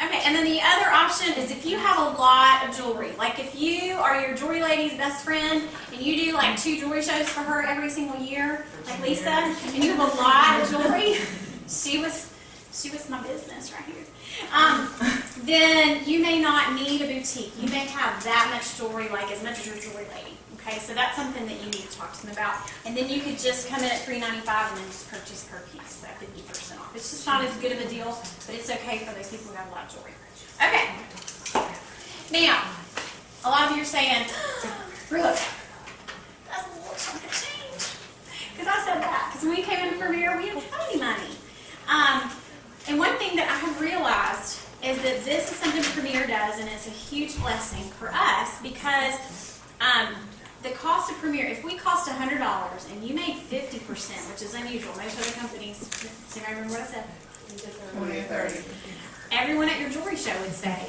Okay, and then the other option is if you have a lot of jewelry, like if you are your jewelry lady's best friend and you do like 2 jewelry shows for her every single year, like Lisa, and you have a lot of jewelry, she was my business right here. Then you may not need a boutique. You may have that much jewelry, like as much as your jewelry lady. Okay, so that's something that you need to talk to them about. And then you could just come in at $3.95 and then just purchase per piece at 50% off. It's just not as good of a deal, but it's okay for those people who have a lot of jewelry. Okay. Now, a lot of you are saying, Brooke, that's a little chunk of change. Because I said that. Because when we came into Premier, we didn't have any money. And one thing that I have realized is that this is something Premier does, and it's a huge blessing for us because the cost of Premier, if we cost $100 and you made 50%, which is unusual, most other companies, do you remember what I said? 20 or 30. Everyone at your jewelry show would say,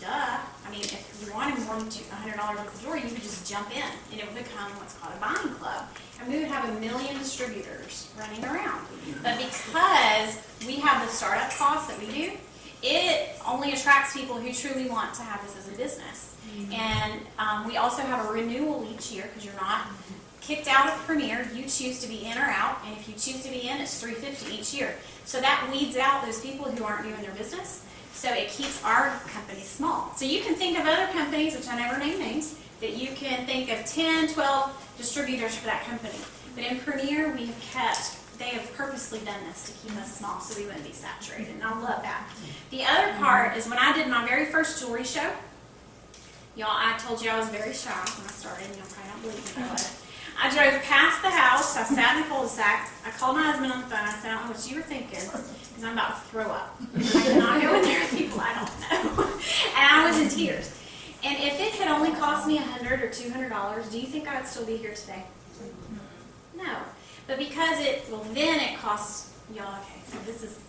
duh. I mean, if you wanted more than $100 worth of jewelry, you would just jump in, and it would become what's called a buying club. And we would have 1 million distributors running around. But because we have the startup costs that we do, it only attracts people who truly want to have this as a business. And we also have a renewal each year because you're not kicked out of Premier. You choose to be in or out, and if you choose to be in, it's $350 each year. So that weeds out those people who aren't doing their business. So it keeps our company small. So you can think of other companies, which I never name names, that you can think of 10, 12 distributors for that company. But in Premier, we have kept, they have purposely done this to keep us small so we wouldn't be saturated, and I love that. The other part is when I did my very first jewelry show, y'all, I told you I was very shy when I started, and y'all probably don't believe me, but I was. I drove past the house, I sat in the cul-de-sac, I called my husband on the phone, I said, I don't know what you were thinking, because I'm about to throw up. I cannot go in there with people I don't know. And I was in tears. And if it had only cost me $100 or $200, do you think I would still be here today? No. But because then it cost, y'all, okay, so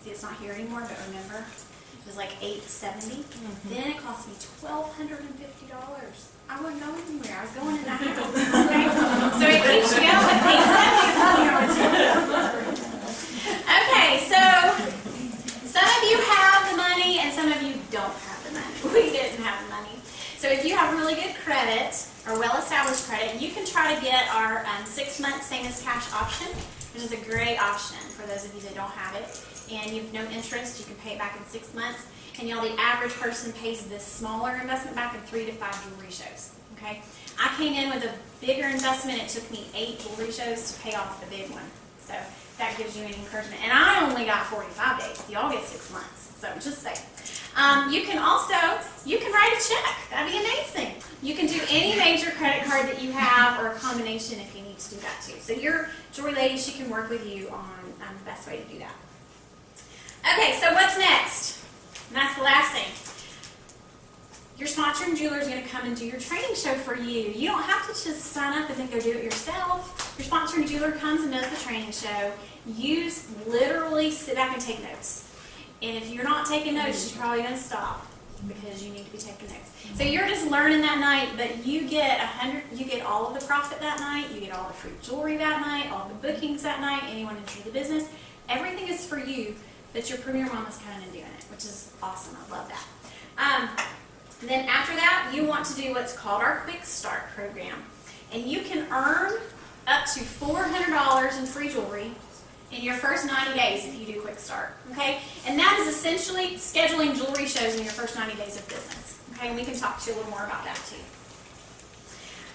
it's not here anymore, but remember, it was like $870. Then it cost me $1,250. I wouldn't go anywhere. I was going in that house. Okay? So it keeps you going with $870. Okay, so some of you have the money and some of you don't have the money. We didn't have the money. So if you have really good credit or well-established credit, you can try to get our 6-month same as cash option, which is a great option for those of you that don't have it. And you've no interest, you can pay it back in 6 months. And y'all, the average person pays this smaller investment back in 3 to 5 jewelry shows. Okay? I came in with a bigger investment. It took me 8 jewelry shows to pay off the big one. So that gives you any encouragement. And I only got 45 days. Y'all get 6 months. So just saying. You can write a check. That'd be amazing. You can do any major credit card that you have or a combination if you need to do that too. So your jewelry lady, she can work with you on the best way to do that. Okay, so what's next? And that's the last thing. Your sponsoring jeweler is going to come and do your training show for you. You don't have to just sign up and think go do it yourself. Your sponsoring jeweler comes and does the training show. You literally sit back and take notes. And if you're not taking notes, she's probably going to stop because you need to be taking notes. So you're just learning that night, but you get all of the profit that night, you get all the free jewelry that night, all the bookings that night, anyone interested in the business. Everything is for you, but your Premier Mama's coming and doing it, which is awesome. I love that. Then after that, you want to do what's called our Quick Start program. And you can earn up to $400 in free jewelry in your first 90 days if you do Quick Start. Okay? And that is essentially scheduling jewelry shows in your first 90 days of business. Okay? And we can talk to you a little more about that too.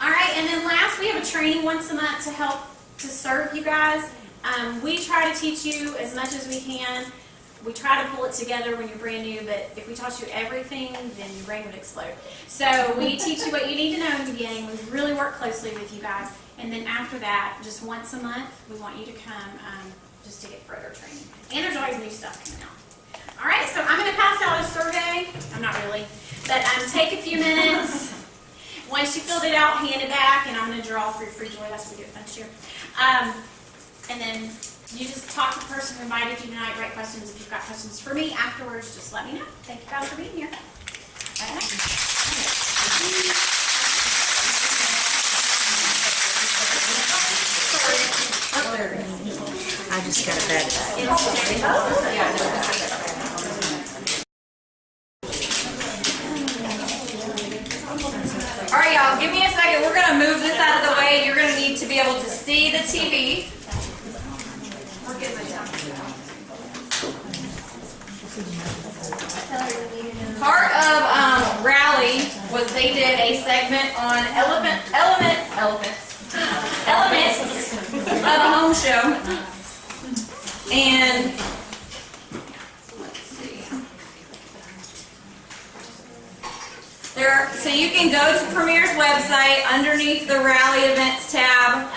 Alright, and then last, we have a training once a month to help to serve you guys. We try to teach you as much as we can. We try to pull it together when you're brand new, but if we taught you everything, then your brain would explode. So we teach you what you need to know in the beginning. We really work closely with you guys. And then after that, just once a month, we want you to come just to get further training. And there's always new stuff coming out. All right, so I'm going to pass out a survey. I'm not really. But take a few minutes. Once you filled it out, hand it back, and I'm going to draw for your free jewelry. That's what we do next year. And then you just talk to the person who invited you tonight, write questions. If you've got questions for me afterwards, just let me know. Thank you guys for being here. I just got a bad All right, y'all, give me a second. We're going to move this out of the way. You're going to need to be able to see the TV. Part of Rally was they did a segment on elements of a home show. And let's see. So you can go to Premier's website underneath the Rally Events tab.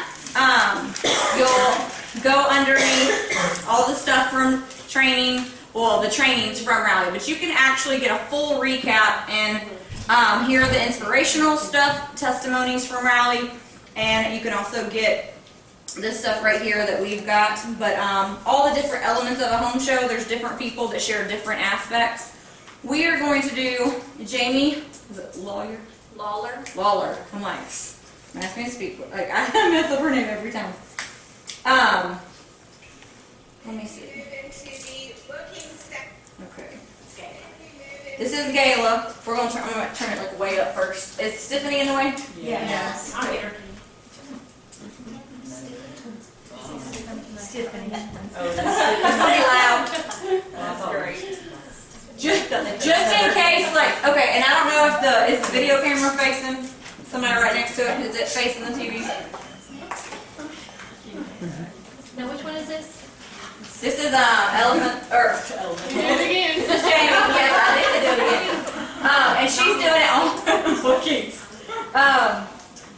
You'll go underneath all the stuff from training, well, the trainings from Rally, but you can actually get a full recap and hear the inspirational stuff, testimonies from Rally, and you can also get this stuff right here that we've got. But all the different elements of a home show, there's different people that share different aspects. We are going to do Jamie, is it Lawler? Lawler. I'm like, ask me to speak. Like, I mess up her name every time. Let me see. Okay. This is Gayla. I'm going to turn it like way up first. Is Tiffany in the way? Yes. I'll get her. Tiffany. It's going to be loud. That's great. Just in case, like, okay, and I don't know if is the video camera facing somebody right next to it? Is it facing the TV? Now, which one is this? This is Elephant Earth. This is Jamie. Yes, I did do it again. And she's doing it on bookings.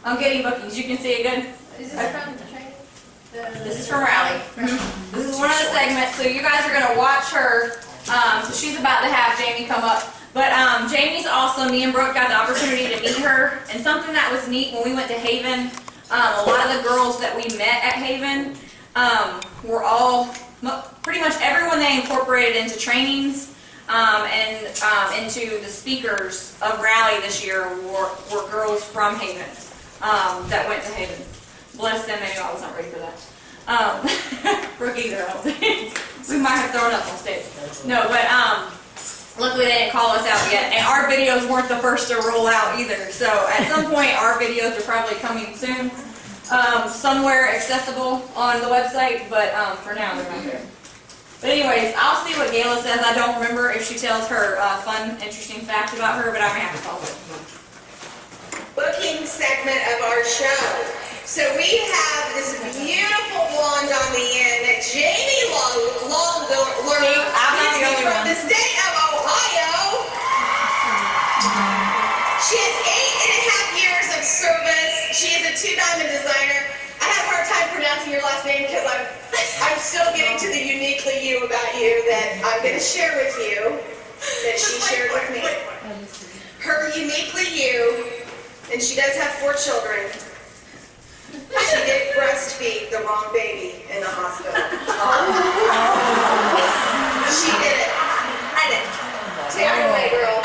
I'm getting bookings. You can see it good. Is this from the training? This is from Rally. This is one of the segments. So you guys are going to watch her. So she's about to have Jamie come up. But Jamie's awesome. Me and Brooke got the opportunity to meet her. And something that was neat when we went to Haven, a lot of the girls that we met at Haven were all, pretty much everyone they incorporated into trainings and into the speakers of Rally this year were girls from Haven that went to Haven. Bless them, they knew I was not ready for that. Brooke either, I don't think. We might have thrown up on stage. No, but luckily they didn't call us out yet. And our videos weren't the first to roll out either. So at some point our videos are probably coming soon. Somewhere accessible on the website, but for now they're not there. But anyways, I'll see what Gayla says. I don't remember if she tells her fun, interesting fact about her, but I may have to call it. Booking segment of our show. So we have this beautiful blonde on the end, Jamie Lawler, from the state of Ohio. She has 8.5 years of service. She is a 2-diamond designer. I have a hard time pronouncing your last name because I'm still getting to the uniquely you about you that I'm going to share with you, that she shared with me. Her uniquely you, and she does have 4 children. She did breastfeed the wrong baby in the hospital. She did it. I did. Take it away, girl.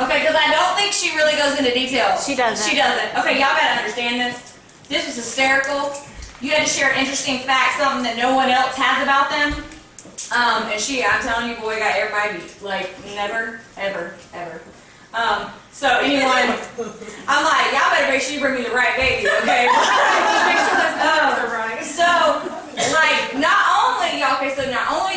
Okay, because I don't think she really goes into detail. She doesn't. She doesn't. Okay, y'all gotta understand this. This was hysterical. You had to share an interesting fact, something that no one else has about them. And I'm telling you, boy, got everybody beat. Like, never, ever, ever. So anyone, I'm like, y'all better make sure you bring me the right baby, okay? Make sure those numbers are right. So, like, not only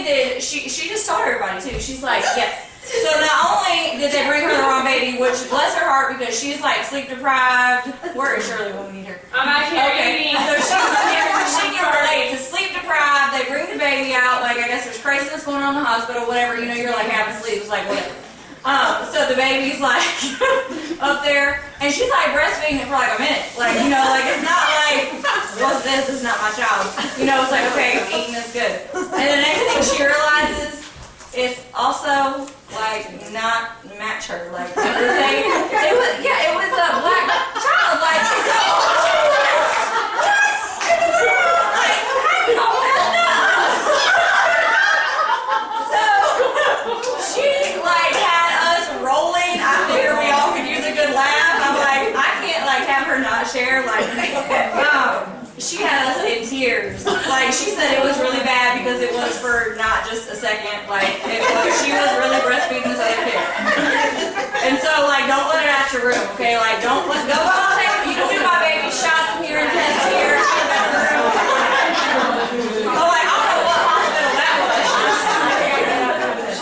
did she just told everybody too. She's like, yes. So not only did they bring her the wrong baby, which bless her heart because she's like sleep deprived. Where is Shirley when we need her? I'm out here. Okay. So she can relate to sleep deprived. They bring the baby out. Like I guess there's craziness going on in the hospital, whatever. You know, you're like having sleep. It's like whatever. So the baby's like up there, and she's like breastfeeding it for like a minute. Like, you know, like it's not like, what's this? This is not my child. You know, it's like, okay, eating is good. And the next thing she realizes, it's also like not match her. Like everything. It was a black child. Like, so, she like had us rolling. I figured we all could use a good laugh. I'm like, I can't like have her not share. Like, she had us in tears. Like she said, it was really bad because it was for not just a second. Like she was really breastfeeding this other kid. And so like, don't let it out your room, okay? Like, don't let go on there. You can do my baby shots from here and tests here. Oh, like, I don't know what hospital that was.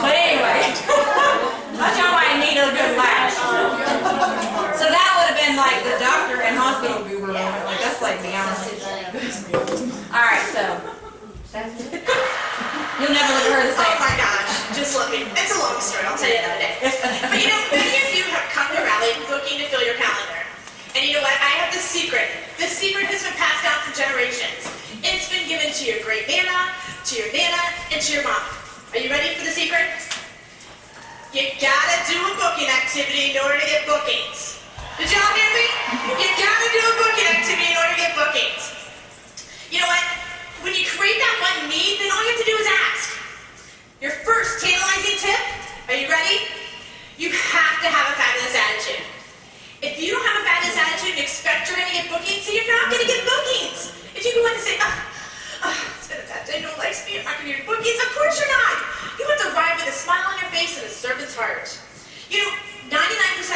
But anyway, I thought y'all might need a good laugh. All right, so you'll never look at her the Oh same. my gosh, just looking. It's a long story, I'll tell you another day. But you know, many of you have come to Rally looking to fill your calendar. And you know what? I have the secret. The secret has been passed down for generations. It's been given to your great nana, to your nana, and to your mom. Are you ready for the secret? You gotta do a booking activity in order to get bookings. Did y'all hear me? You gotta do a booking activity in order to get bookings. You know what? When you create that one need, then all you have to do is ask. Your first tantalizing tip, are you ready? You have to have a fabulous attitude. If you don't have a fabulous attitude and expect you're going to get bookings, then you're not going to get bookings. If you go in and say, it's been a bad day, no one likes me, I'm not going to get bookings, of course you're not. You have to arrive with a smile on your face and a servant's heart. You know, 99%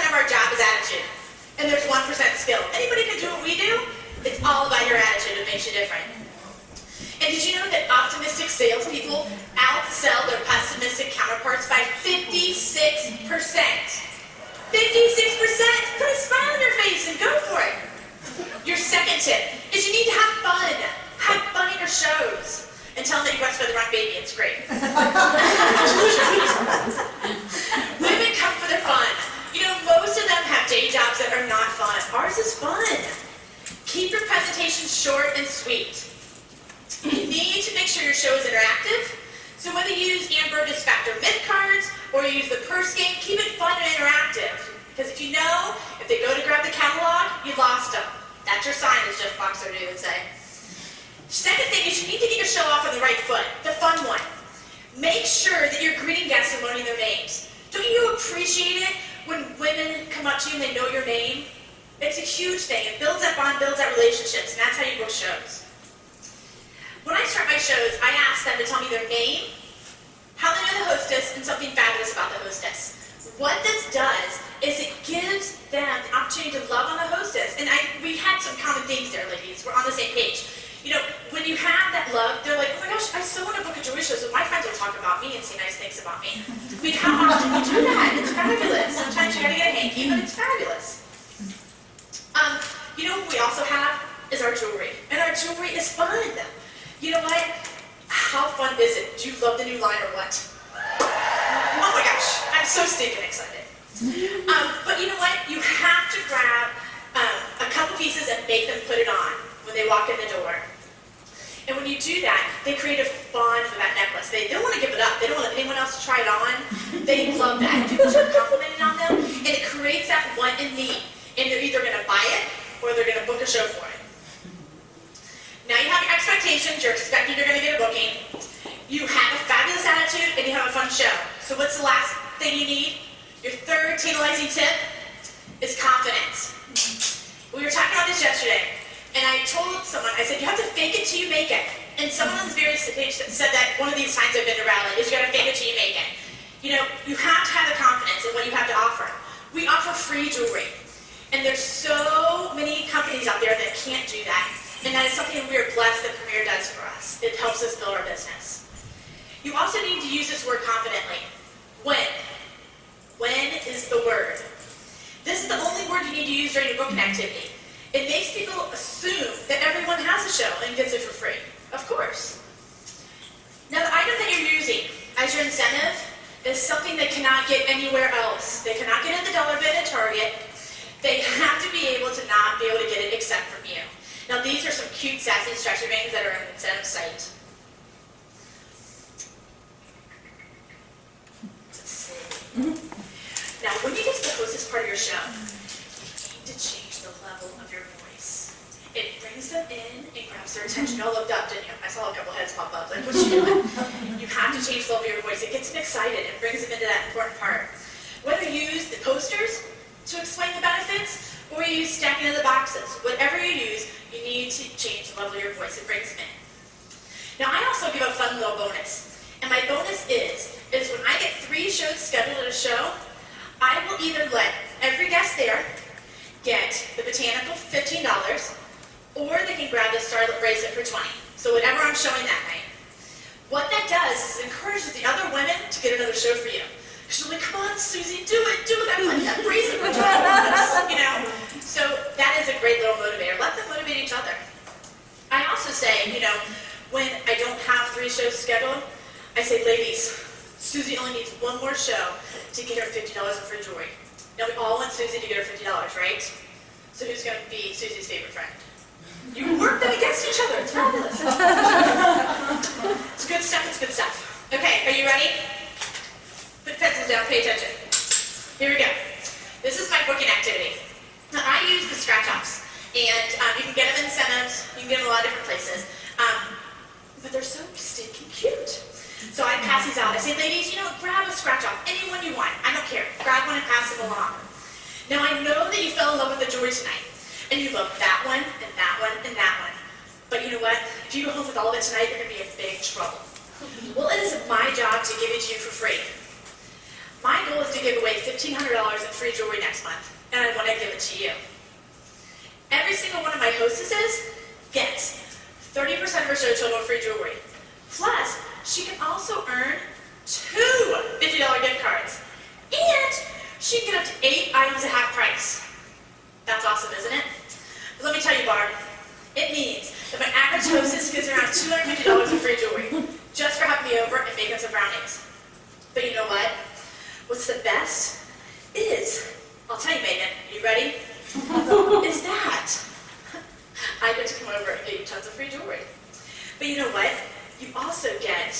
of our job is attitude, and there's 1% skill. Anybody can do what we do. It's all about your attitude. It makes you different. And did you know that optimistic salespeople outsell their pessimistic counterparts by 56%? 56%! Put a smile on your face and go for it. Your second tip is you need to have fun. Have fun in your shows. And tell them that you breastfed the wrong baby. It's great. Women come for their fun. You know, most of them have day jobs that are not fun. Ours is fun. Keep your presentation short and sweet. You need to make sure your show is interactive. So whether you use Ann Burgess Factor Myth cards or you use the purse game, keep it fun and interactive. Because if you know, if they go to grab the catalog, you lost them. That's your sign, as Jeff Foxer would say. Second thing is you need to get your show off on the right foot, the fun one. Make sure that you're greeting guests and learning their names. Don't you appreciate it when women come up to you and they know your name? It's a huge thing. It builds that bond, builds that relationships, and that's how you book shows. When I start my shows, I ask them to tell me their name, how they know the hostess, and something fabulous about the hostess. What this does is it gives them the opportunity to love on the hostess. And we had some common themes there, ladies. We're on the same page. You know, when you have that love, they're like, oh my gosh, I so want to book a jewelry show so my friends will talk about me and say nice things about me. I mean, how often do you do that? It's fabulous. Sometimes you gotta get a hanky, but it's fabulous. You know what we also have is our jewelry. And our jewelry is fun. You know what? How fun is it? Do you love the new line or what? Oh my gosh, I'm so stinking excited. But you know what? You have to grab a couple pieces and make them put it on when they walk in the door. And when you do that, they create a bond for that necklace. They don't want to give it up. They don't want anyone else to try it on. They love that. People start complimenting on them, and it creates that want and need. And they're either going to buy it or they're going to book a show for it. Now you have your expectations. You're expecting you're going to get a booking. You have a fabulous attitude, and you have a fun show. So what's the last thing you need? Your third tantalizing tip is confidence. We were talking about this yesterday, and I told someone, I said, you have to fake it till you make it. And someone on this very stage said that one of these times I've been to Rally is you got to fake it till you make it. You know, you have to have the confidence in what you have to offer. We offer free jewelry, and there's so many companies out there that can't do that. And that is something we're blessed that Premier does for us. It helps us build our business. You also need to use this word confidently. When? When is the word? This is the only word you need to use during your booking activity. It makes people assume that everyone has a show and gets it for free. Of course. Now the item that you're using as your incentive is something they cannot get anywhere else. They cannot get in the dollar bin at Target. They have to be able to not be able to get it except from you. Now these are some cute, sassy stretchy rings that are an incentive site. Now when you get to the hostess part of your show, you need to change the level of your voice. It brings them in, it grabs their attention. You all looked up, didn't you? I saw a couple heads pop up, like, what's she doing? You have to change the level of your voice. It gets them excited. It brings them into that important part. Whether you use the posters to explain the benefits, or you use stacking of the boxes, whatever you use, you need to change the level of your voice. It brings them in. Now I also give a fun little bonus. And my bonus is when I get 3 shows scheduled at a show, I will either let every guest there get the botanical for $15, or they can grab the Starlit bracelet for $20. So whatever I'm showing that night. What that does is it encourages the other women to get another show for you. She's like, come on, Susie, do it. I like that bracelet for $20, you know? So that is a great little motivator. Let them motivate each other. I also say, when I don't have 3 shows scheduled, I say, ladies, Susie only needs one more show to get her $50 in free jewelry. Now we all want Susie to get her $50, right? So who's going to be Susie's favorite friend? You work them against each other. It's fabulous. It's good stuff. It's good stuff. Okay, are you ready? Put pencils down. Pay attention. Here we go. This is my booking activity. Now, I use the scratch-offs, and you can get them in incentives. You can get them a lot of different places. But they're so stinking cute. So I pass these out. I say, ladies, grab a scratch-off. Anyone you want. I don't care. Grab one and pass it along. Now, I know that you fell in love with the jewelry tonight. And you love that one, and that one, and that one. But you know what? If you go home with all of it tonight, you're going to be in big trouble. Well, it is my job to give it to you for free. My goal is to give away $1,500 in free jewelry next month, and I want to give it to you. Every single one of my hostesses gets 30% of her show total free jewelry. Plus, she can also earn 2 $50 gift cards. And she can get up to 8 items at half price. That's awesome, isn't it? But let me tell you, Barb, it means that my average hostess gets around $250 in free jewelry just for having me over and making some brownies. But you know what? What's the best is, I'll tell you, Megan, you ready? Is that I get to come over and get you tons of free jewelry. But you know what? You also get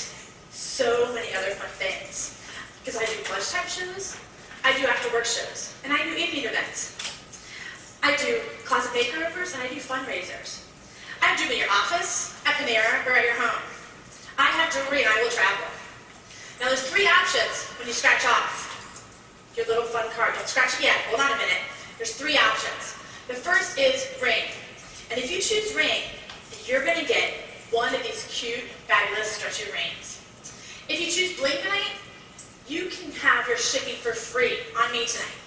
so many other fun things. Because I do lunchtime shows, I do after work shows, and I do evening events. I do closet makeovers, and I do fundraisers. I have jewelry in your office, at Panera, or at your home. I have jewelry and I will travel. Now there's 3 options when you scratch off your little fun card. Don't scratch it yet. Hold on a minute. There's 3 options. The first is ring. And if you choose ring, you're going to get one of these cute, fabulous, stretchy rings. If you choose bling tonight, you can have your shipping for free on me tonight.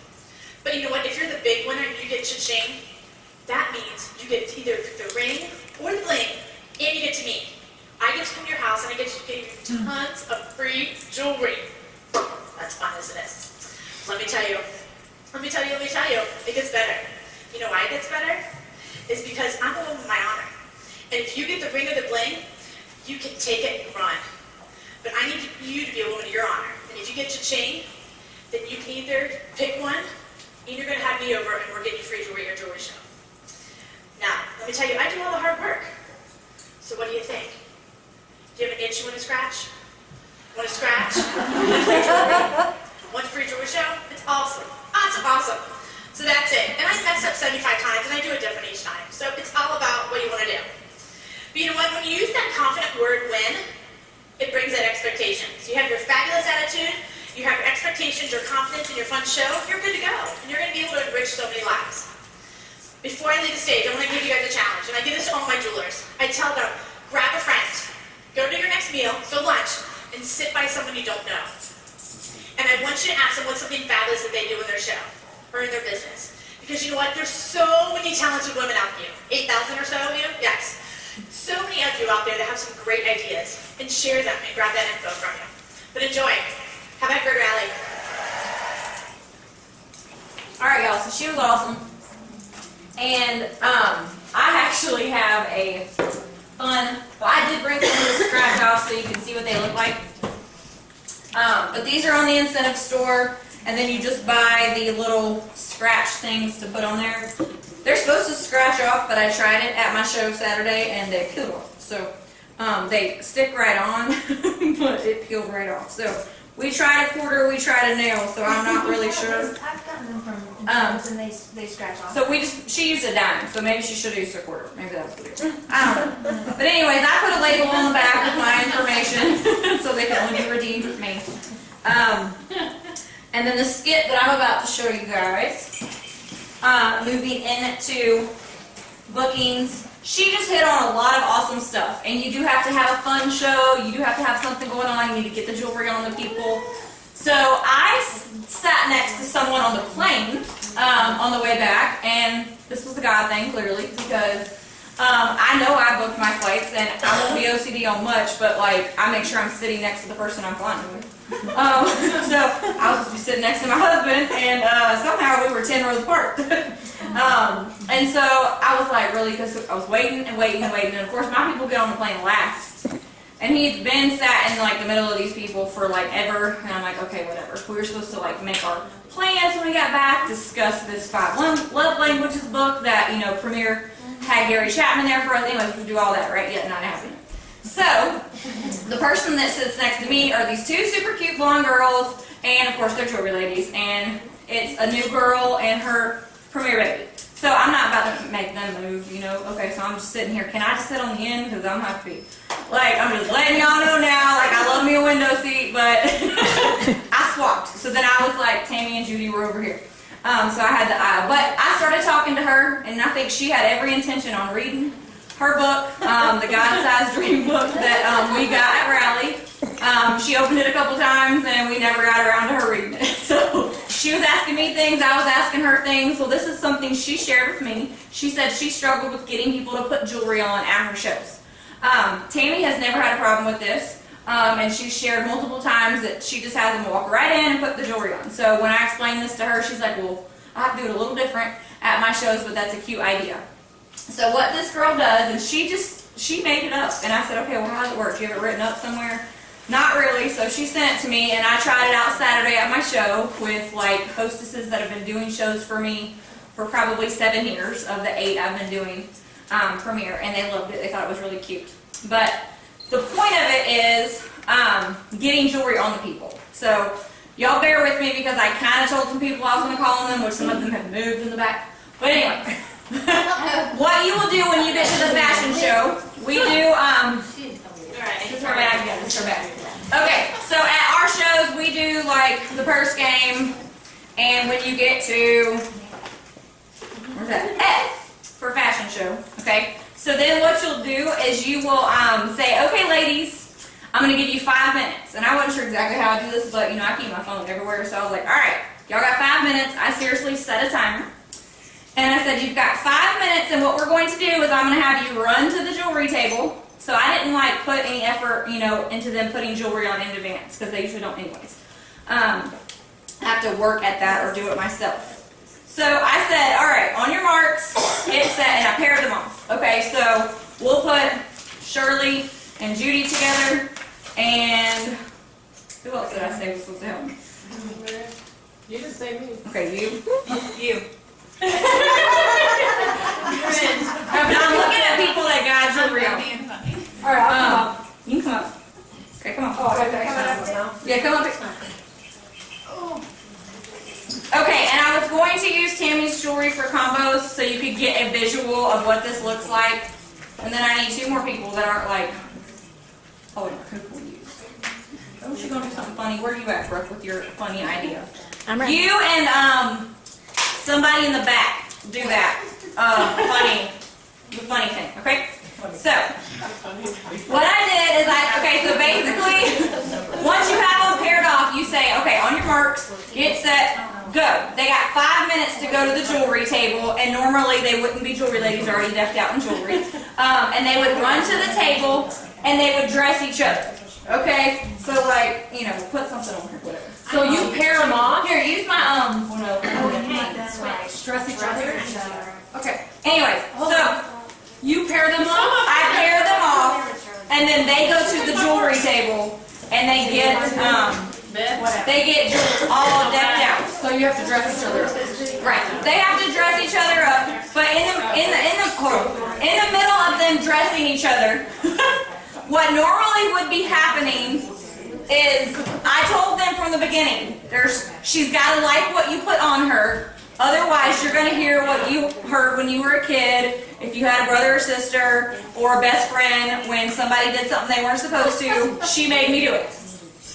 But you know what? If you're the big winner and you get cha-ching, that means you get either the ring or the bling, and you get to me. I get to come to your house and I get to give you tons of free jewelry. That's fun, isn't it? Let me tell you, it gets better. You know why it gets better? It's because I'm a woman of my honor. And if you get the ring or the bling, you can take it and run. But I need you to be a woman of your honor. And if you get cha-ching, then you can either pick one, and you're going to have me over and we're getting you free jewelry at your jewelry show. Now, let me tell you, I do all the hard work. So what do you think? Do you have an itch you want to scratch? Want to scratch? Want free jewelry show? It's awesome. Awesome. So that's it. And I mess up 75 times, and I do it different each time. So it's all about what you want to do. But you know what? When you use that confident word, win, it brings that expectations. You have your fabulous attitude, you have your expectations, your confidence, and your fun show, you're good to go. And you're going to be able to enrich so many lives. Before I leave the stage, I want to give you guys a challenge. And I give this to all my jewelers. I tell them, grab a friend, go to your next meal, so lunch, and sit by someone you don't know. And I want you to ask them what's something fabulous that they do in their show or in their business. Because you know what? There's so many talented women out there. 8,000 or so of you? Yes. So many of you out there that have some great ideas. And share them and grab that info from you. But enjoy. Have a great rally. Alright, y'all, so she was awesome. And I actually have a fun, well, I did bring some of the scratch off so you can see what they look like. But these are on the incentive store, and then you just buy the little scratch things to put on there. They're supposed to scratch off, but I tried it at my show Saturday, and they peeled off. So they stick right on, but it peeled right off. So we tried a quarter, we tried a nail, so I'm not really sure. I've gotten them from incentives and they scratch off. So she used a dime, so maybe she should have used a quarter. Maybe that's what it is. I don't know. But anyways, I put a label on the back with my information, so they can only be redeemed with me. And then the skit that I'm about to show you guys, moving into bookings, she just hit on a lot of awesome stuff. And you do have to have a fun show, you do have to have something going on, you need to get the jewelry on the people. So I sat next to someone on the plane on the way back, and this was a God thing, clearly, because I know I booked my flights, and I won't be OCD on much, but like I make sure I'm sitting next to the person I'm flying with. So I was just sitting next to my husband, and somehow we were 10 rows apart. And so I was like, really, because I was waiting and waiting and waiting, and of course my people get on the plane last. And he'd been sat in like the middle of these people for like ever, and I'm like, okay, whatever. We were supposed to like make our plans when we got back, discuss this 5 love languages book that, you know, Premier had Gary Chapman there for us. Anyways, we do all that, right? Yet not happening. So, the person that sits next to me are these 2 super cute blonde girls, and of course they're jewelry ladies, and it's a new girl and her Premier baby. So I'm not about to make them move, you know. Okay, so I'm just sitting here. Can I just sit on the end? Because I'm happy. Like, I'm just letting y'all know now, like, I love me a window seat, but I swapped. So then I was like, Tammy and Judy were over here. So I had the aisle. But I started talking to her, and I think she had every intention on reading her book, the God-Sized Dream book that we got at Rally. She opened it a couple times, and we never got around to her reading it. So she was asking me things, I was asking her things. Well, this is something she shared with me. She said she struggled with getting people to put jewelry on at her shows. Tammy has never had a problem with this, and she shared multiple times that she just has them walk right in and put the jewelry on. So when I explained this to her, she's like, well, I have to do it a little different at my shows, but that's a cute idea. So what this girl does, and she made it up, and I said, okay, well, how does it work? Do you have it written up somewhere? Not really, so she sent it to me, and I tried it out Saturday at my show with like hostesses that have been doing shows for me for probably 7 years of the 8 I've been doing Premier, and they loved it. They thought it was really cute. But the point of it is getting jewelry on the people. So y'all bear with me because I kind of told some people I was going to call on them, which some of them have moved in the back. But anyway, what you will do when you get to the fashion show, we do, this is her bag again, this is her bag. Okay, so at our shows, we do like the purse game, and when you get to, where's that? F for fashion show, okay? So then what you'll do is you will say, okay ladies, I'm going to give you 5 minutes. And I wasn't sure exactly how I do this, but you know, I keep my phone everywhere, so I was like, alright, y'all got 5 minutes. I seriously set a timer. And I said, you've got 5 minutes, and what we're going to do is I'm going to have you run to the jewelry table. So I didn't like put any effort, you know, into them putting jewelry on in advance, because they usually don't anyways. I have to work at that or do it myself. So I said, all right, on your marks, get set, and I paired them off. Okay, so we'll put Shirley and Judy together, and who else did I say was supposed to help me? You didn't say me. Okay, you. You. Now I'm looking at people that got jewelry on. Being funny. All right, I'll come up. You can come up. Okay, come on. Oh, I have to come up now. Yeah, come up. Okay, and I was going to use Tammy's jewelry for combos so you could get a visual of what this looks like. And then I need 2 more people that aren't like, oh, who can we use? Oh, she's going to do something funny. Where are you at, Brooke, with your funny idea? I'm ready. You and somebody in the back do that. The funny thing, okay? So, what I did is so basically, once you have them paired off, you say, okay, on your marks, get set, go. They got 5 minutes to go to the jewelry table, and normally they wouldn't be jewelry ladies, already decked out in jewelry. And they would run to the table, and they would dress each other. Okay? So, like, you know, we'll put something on here, whatever. So you pair them off? Here, use my, Dress each other? Okay. Anyways, so You pair them off? I pair them off, and then they go to the jewelry table, and they get all decked out. So you have to dress each other up. Right. They have to dress each other up, but in the middle of them dressing each other, what normally would be happening is I told them from the beginning, she's got to like what you put on her. Otherwise, you're going to hear what you heard when you were a kid, if you had a brother or sister or a best friend, when somebody did something they weren't supposed to, she made me do it.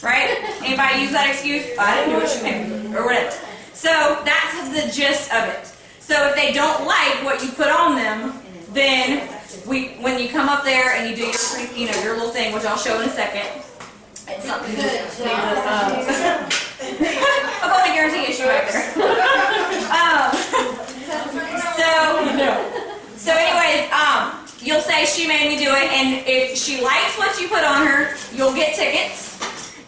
Right? Anybody use that excuse? I didn't do it, she made me. Or whatever. So that's the gist of it. So if they don't like what you put on them, then when you come up there and you do your little thing, which I'll show in a second, it's something I'm going to guarantee issue right there. So anyways, you'll say she made me do it, and if she likes what you put on her, you'll get tickets.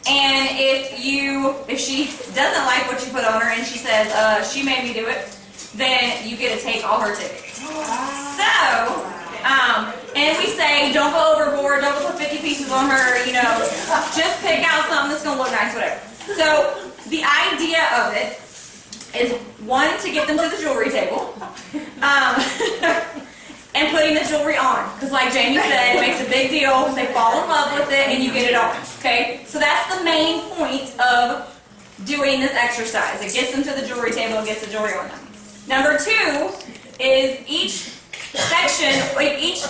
And if she doesn't like what you put on her and she says she made me do it, then you get to take all her tickets. So, and we say, don't go overboard, don't go put 50 pieces on her, you know, just pick out something that's gonna look nice, whatever. So, the idea of it is, one, to get them to the jewelry table, and putting the jewelry on. Because like Jamie said, it makes a big deal, they fall in love with it, and you get it on, okay? So that's the main point of doing this exercise. It gets them to the jewelry table and gets the jewelry on them. Number 2 is each section, like each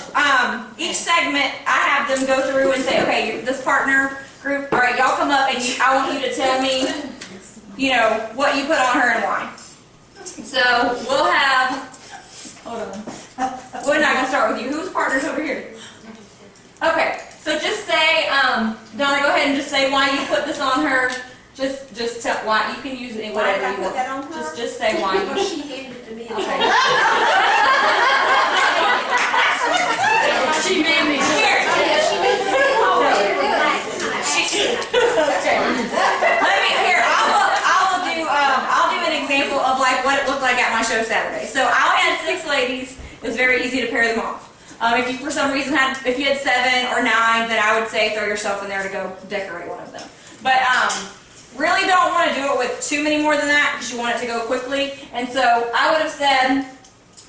segment, I have them go through and say, okay, this partner group, all right, y'all come up and I want you to tell me, you know, what you put on her and why. So we'll have, hold on, we're not gonna start with you. Whose partner's over here? Okay, so just say, Donna, go ahead and just say why you put this on her. Just tell why. You can use it in whatever you want. Just say why. She handed it to me. She made me. Here. Let me here. I'll do an example of like what it looked like at my show Saturday. So I had 6 ladies. It was very easy to pair them off. If you for some reason if you had 7 or 9, then I would say throw yourself in there to go decorate one of them. But really don't want to do it with too many more than that because you want it to go quickly. And so I would have said,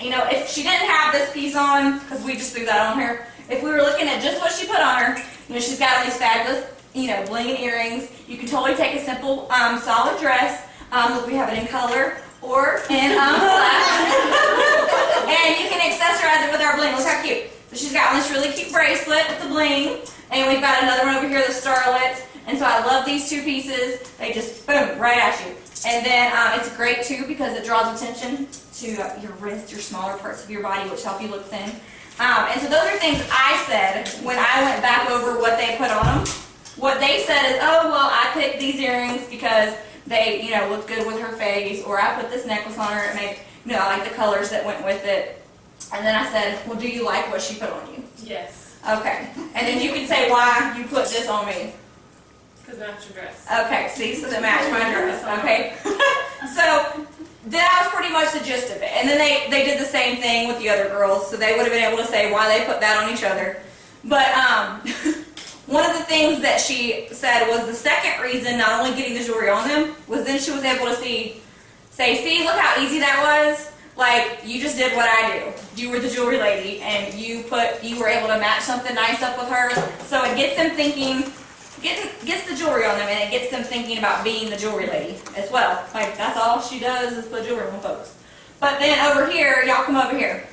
you know, if she didn't have this piece on, because we just threw that on her, if we were looking at just what she put on her, you know, she's got all these fabulous, you know, bling and earrings. You can totally take a simple, solid dress. Look, we have it in color or in black. And you can accessorize it with our bling. Look how cute. So she's got this really cute bracelet with the bling. And we've got another one over here, the starlet. And so I love these 2 pieces. They just, boom, right at you. And then it's great, too, because it draws attention to your wrist, your smaller parts of your body, which help you look thin. And so those are things I said when I went back over what they put on them. What they said is, oh, well, I picked these earrings because they, you know, look good with her face, or I put this necklace on her, it made, you know, I like the colors that went with it. And then I said, well, do you like what she put on you? Yes. Okay. And then you can say why you put this on me. Because that's your dress. Okay, see, so they match my dress, okay? So, that was pretty much the gist of it. And then they did the same thing with the other girls, so they would have been able to say why they put that on each other. But, one of the things that she said was the second reason, not only getting the jewelry on them, was then she was able to say, see, look how easy that was? Like, you just did what I do. You were the jewelry lady, and you were able to match something nice up with her. So it gets them thinking, gets the jewelry on them, and it gets them thinking about being the jewelry lady as well. Like, that's all she does is put jewelry on folks. But then over here, y'all come over here.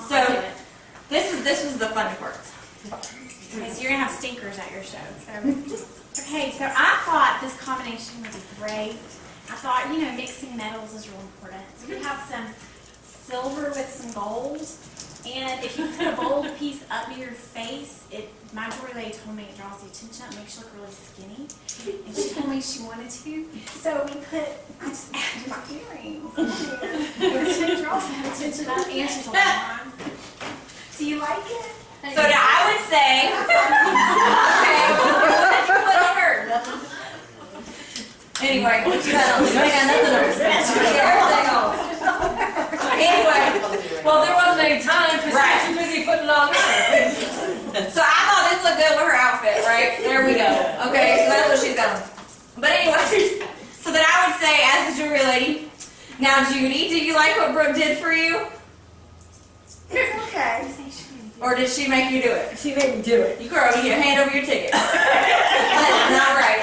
So this was the funny part. Okay, so you're gonna have stinkers at your show. So, okay, so I thought this combination would be great. I thought, you know, mixing metals is real important. So we have some silver with some gold, and if you put a bold piece up to your face, my jewelry lady told me it draws the attention up, makes you look really skinny, and she told me she wanted to. So I just added my earrings in there. It draws that attention up, and she's a mom. Do you like it? So now I would say, okay, what did you put on her? Anyway, what you got on? I got nothing on. Everything on. Anyway, Well, there wasn't any time because Right. she was too busy putting it on her. so I thought this looked good with her outfit, right? There we go. Okay, so that's what she's got on. But anyway, so then I would say, as the jewelry lady, now Judy, do you like what Brooke did for you? Okay. Or did she make you do it? She made me do it. You girl, you hand over your ticket. That's not right.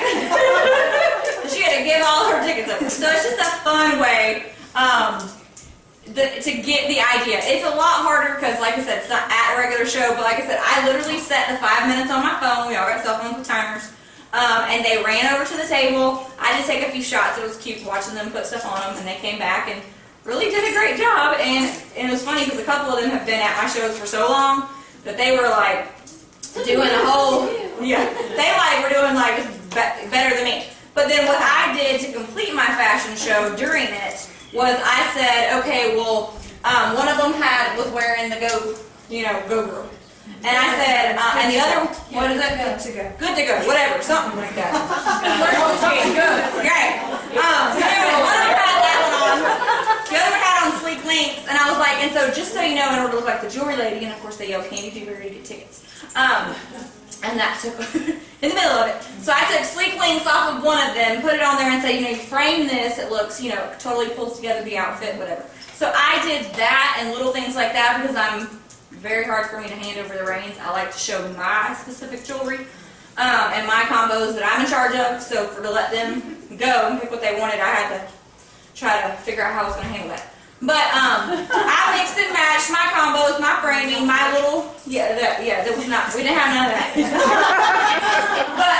She had to give all her tickets over. So it's just a fun way to get the idea. It's a lot harder because, like I said, it's not at a regular show, but like I said, I literally set the 5 minutes on my phone. We all got cell phones with timers. And they ran over to the table. I just take a few shots. It was cute watching them put stuff on them, and they came back and really did a great job. And it was funny because a couple of them have been at my shows for so long that they were like doing a whole, they like were doing like better than me. But then what I did to complete my fashion show during it was I said, okay, well, one of them was wearing the go girl. And I said, and the other, what is that? Good to go, whatever, something like that. Okay, good. Great. So anyway, one of them had that one on. The other one had on sleek links, and I was like, and so just so you know, in order to look like the jewelry lady, and of course they yell Candy Dewberry to get tickets. And that took in the middle of it. So I took sleek links off of one of them, put it on there, and said, you know, you frame this, it looks, you know, totally pulls together the outfit, whatever. So I did that and little things like that because I'm very hard for me to hand over the reins. I like to show my specific jewelry and my combos that I'm in charge of. So to let them go and pick what they wanted, I had to try to figure out how I was going to handle that. But I mixed and matched my combos, my framing, my little that was not, we didn't have none of that. But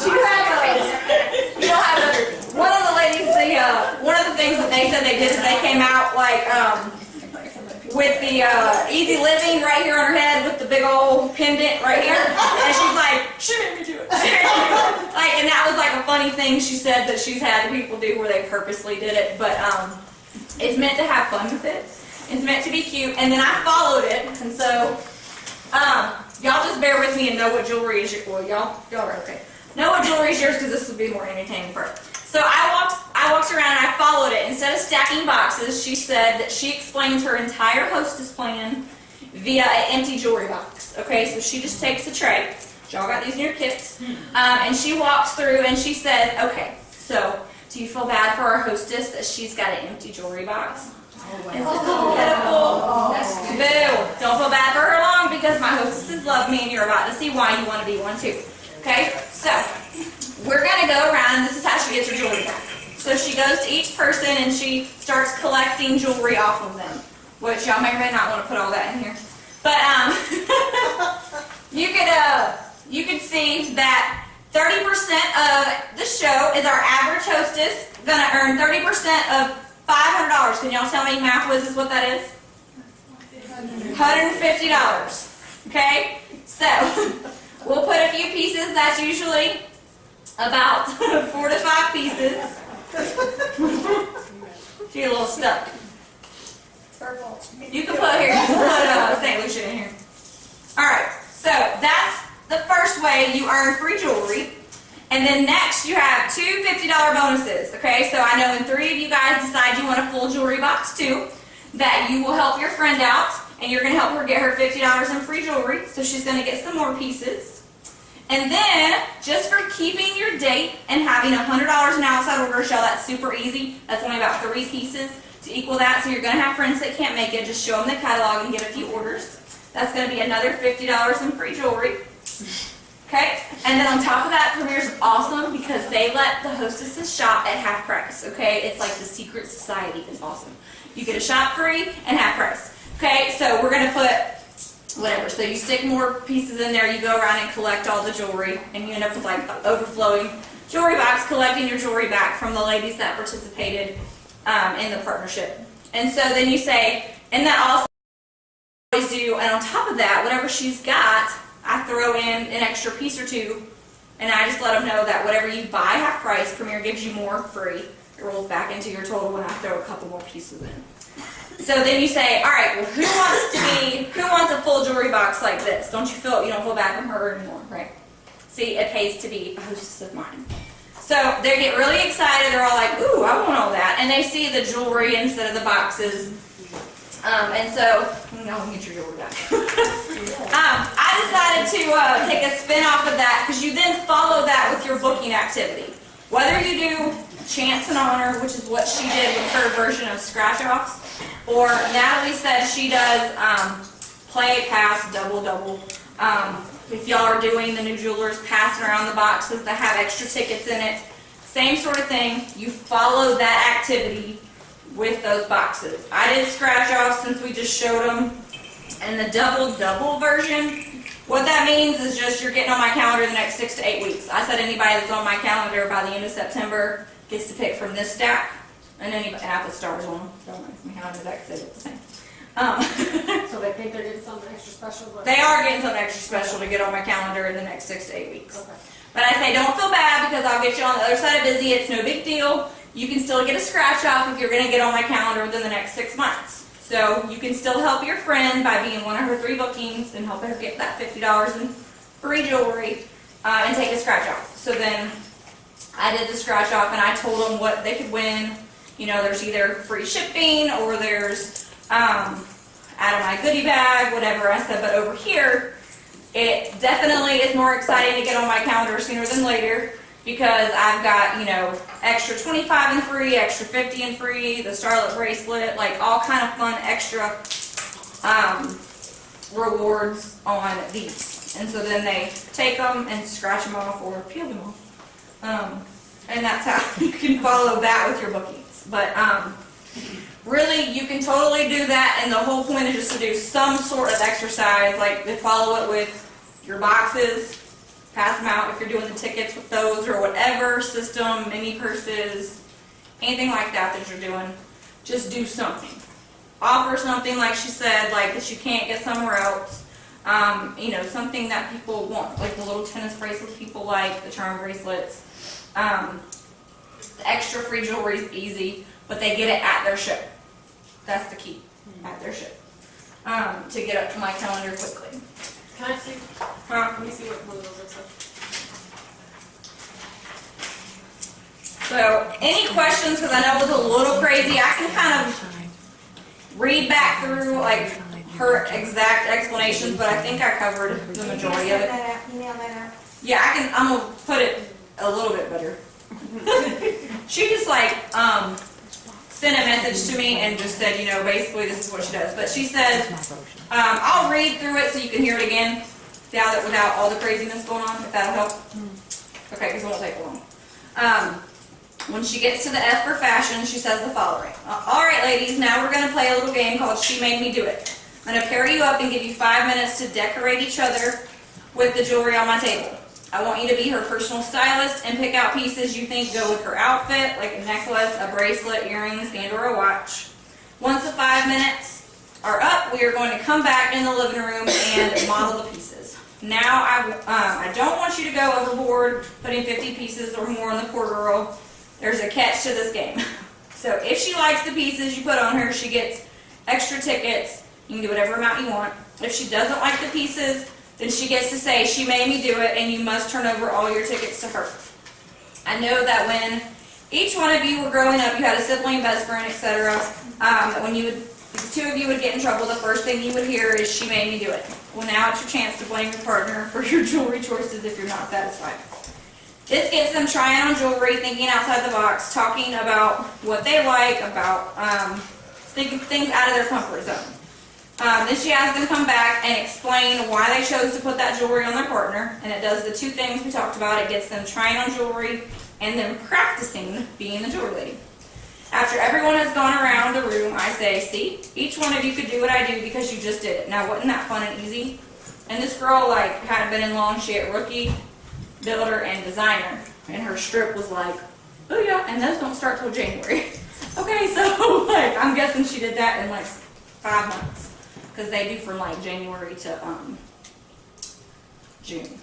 you don't have other. One of the ladies, one of the things that they said they did is they came out like with the Easy Living right here on her head with the big old pendant right here, and she's like, she made me do it. Like, and that was like a funny thing she said that she's had people do where they purposely did it, but it's meant to have fun with it. It's meant to be cute, and then I followed it, and so y'all just bear with me and know what jewelry is yours. Well, y'all are okay. Know what jewelry is yours because this will be more entertaining for her. So I walked around and I followed it. Instead of stacking boxes, she said that she explains her entire hostess plan via an empty jewelry box. Okay, so she just takes a tray. Y'all got these in your kits. And she walks through and she says, okay, so do you feel bad for our hostess that she's got an empty jewelry box? Is it pitiful? Boo. Don't feel bad for her long because my hostesses love me and you're about to see why you want to be one too. Okay, so we're going to go around, and this is how she gets her jewelry back. So she goes to each person and she starts collecting jewelry off of them, which y'all may or may not want to put all that in here. But you could see that 30% of the show is our average hostess going to earn 30% of $500. Can y'all tell me, math whizzes, what that is? $150. Okay? So we'll put a few pieces. That's usually about 4 to 5 pieces. She's a little stuck. You can put here. You can put St. Lucia in here. All right. So that's the first way you earn free jewelry. And then next you have 2 $50 bonuses. Okay. So I know when 3 of you guys decide you want a full jewelry box too, that you will help your friend out, and you're going to help her get her $50 in free jewelry. So she's going to get some more pieces. And then, just for keeping your date and having $100 in outside order show, that's super easy. That's only about 3 pieces to equal that. So you're going to have friends that can't make it. Just show them the catalog and get a few orders. That's going to be another $50 in free jewelry. Okay? And then on top of that, Premier's awesome because they let the hostesses shop at half price. Okay? It's like the secret society. It's awesome. You get a shop free and half price. Okay? So we're going to put whatever. So you stick more pieces in there, you go around and collect all the jewelry, and you end up with like an overflowing jewelry box, collecting your jewelry back from the ladies that participated in the partnership. And so then you say, and that also always do, and on top of that, whatever she's got, I throw in an extra piece or 2, and I just let them know that whatever you buy half price, Premier gives you more free. It rolls back into your total when I throw a couple more pieces in. So then you say, all right, well, who wants a full jewelry box like this? You don't feel bad for her anymore, right? See, it pays to be a hostess of mine. So they get really excited. They're all like, ooh, I want all that. And they see the jewelry instead of the boxes. And so, no, get your jewelry back. I decided to take a spin off of that because you then follow that with your booking activity. Whether you do Chance and Honor, which is what she did with her version of scratch-offs, or Natalie said she does play, pass, double. If y'all are doing the new jewelers, passing around the boxes that have extra tickets in it, same sort of thing. You follow that activity with those boxes. I did scratch-offs since we just showed them. And the double version, what that means is just you're getting on my calendar the next 6 to 8 weeks. I said anybody that's on my calendar by the end of September gets to pick from this stack. And anybody, and I put stars on them. Don't make me calendar that because they look the same. So they think they're getting something extra special? But they are getting something extra special to get on my calendar in the next 6 to 8 weeks. Okay. But I say don't feel bad because I'll get you on the other side of busy. It's no big deal. You can still get a scratch off if you're going to get on my calendar within the next 6 months. So you can still help your friend by being one of her 3 bookings and help her get that $50 in free jewelry and take a scratch off. So then I did the scratch off and I told them what they could win You know, there's either free shipping or there's add of my goodie bag, whatever. I said, but over here, it definitely is more exciting to get on my calendar sooner than later because I've got, you know, extra 25 and free, extra 50 and free, the Starlet bracelet, like all kind of fun extra rewards on these. And so then they take them and scratch them off or peel them off. And that's how you can follow that with your bookings. But really, you can totally do that, and the whole point is just to do some sort of exercise, like to follow it with your boxes, pass them out if you're doing the tickets with those or whatever system, mini purses, anything like that that you're doing. Just do something. Offer something, like she said, like that you can't get somewhere else. You know, something that people want, like the little tennis bracelets people like, the charm bracelets. The extra free jewelry is easy, but they get it at their show. That's the key, at their show. To get up to my calendar quickly. Can I see? Let me see what one of those looks like. So, any questions, because I know it was a little crazy, I can kind of read back through like her exact explanations, but I think I covered the majority of it. Email that out. Yeah, I'm gonna put it a little bit better. She just like sent a message to me and just said, you know, basically this is what she does. But she says, I'll read through it so you can hear it again, without all the craziness going on, if that'll help. Okay, because it won't take long. When she gets to the F for fashion, she says the following. All right, ladies, now we're going to play a little game called She Made Me Do It. I'm going to pair you up and give you 5 minutes to decorate each other with the jewelry on my table. I want you to be her personal stylist and pick out pieces you think go with her outfit, like a necklace, a bracelet, earrings, and or a watch. Once the 5 minutes are up, we are going to come back in the living room and model the pieces. Now, I don't want you to go overboard putting 50 pieces or more on the poor girl. There's a catch to this game. So if she likes the pieces you put on her, she gets extra tickets. You can do whatever amount you want. If she doesn't like the pieces, then she gets to say, she made me do it, and you must turn over all your tickets to her. I know that when each one of you were growing up, you had a sibling, best friend, etc. That when the two of you would get in trouble, the first thing you would hear is, she made me do it. Well, now it's your chance to blame your partner for your jewelry choices if you're not satisfied. This gets them trying on jewelry, thinking outside the box, talking about what they like, about thinking things out of their comfort zone. Then she has them come back and explain why they chose to put that jewelry on their partner, and it does the two things we talked about. It gets them trying on jewelry and then practicing being the jewelry lady. After everyone has gone around the room, I say, see, each one of you could do what I do because you just did it. Now, wasn't that fun and easy? And this girl, like, hadn't been in long. She had rookie, builder, and designer, and her strip was like, oh yeah, and those don't start till January. Okay, so, like, I'm guessing she did that in, like, 5 months. Because they do from like January to June.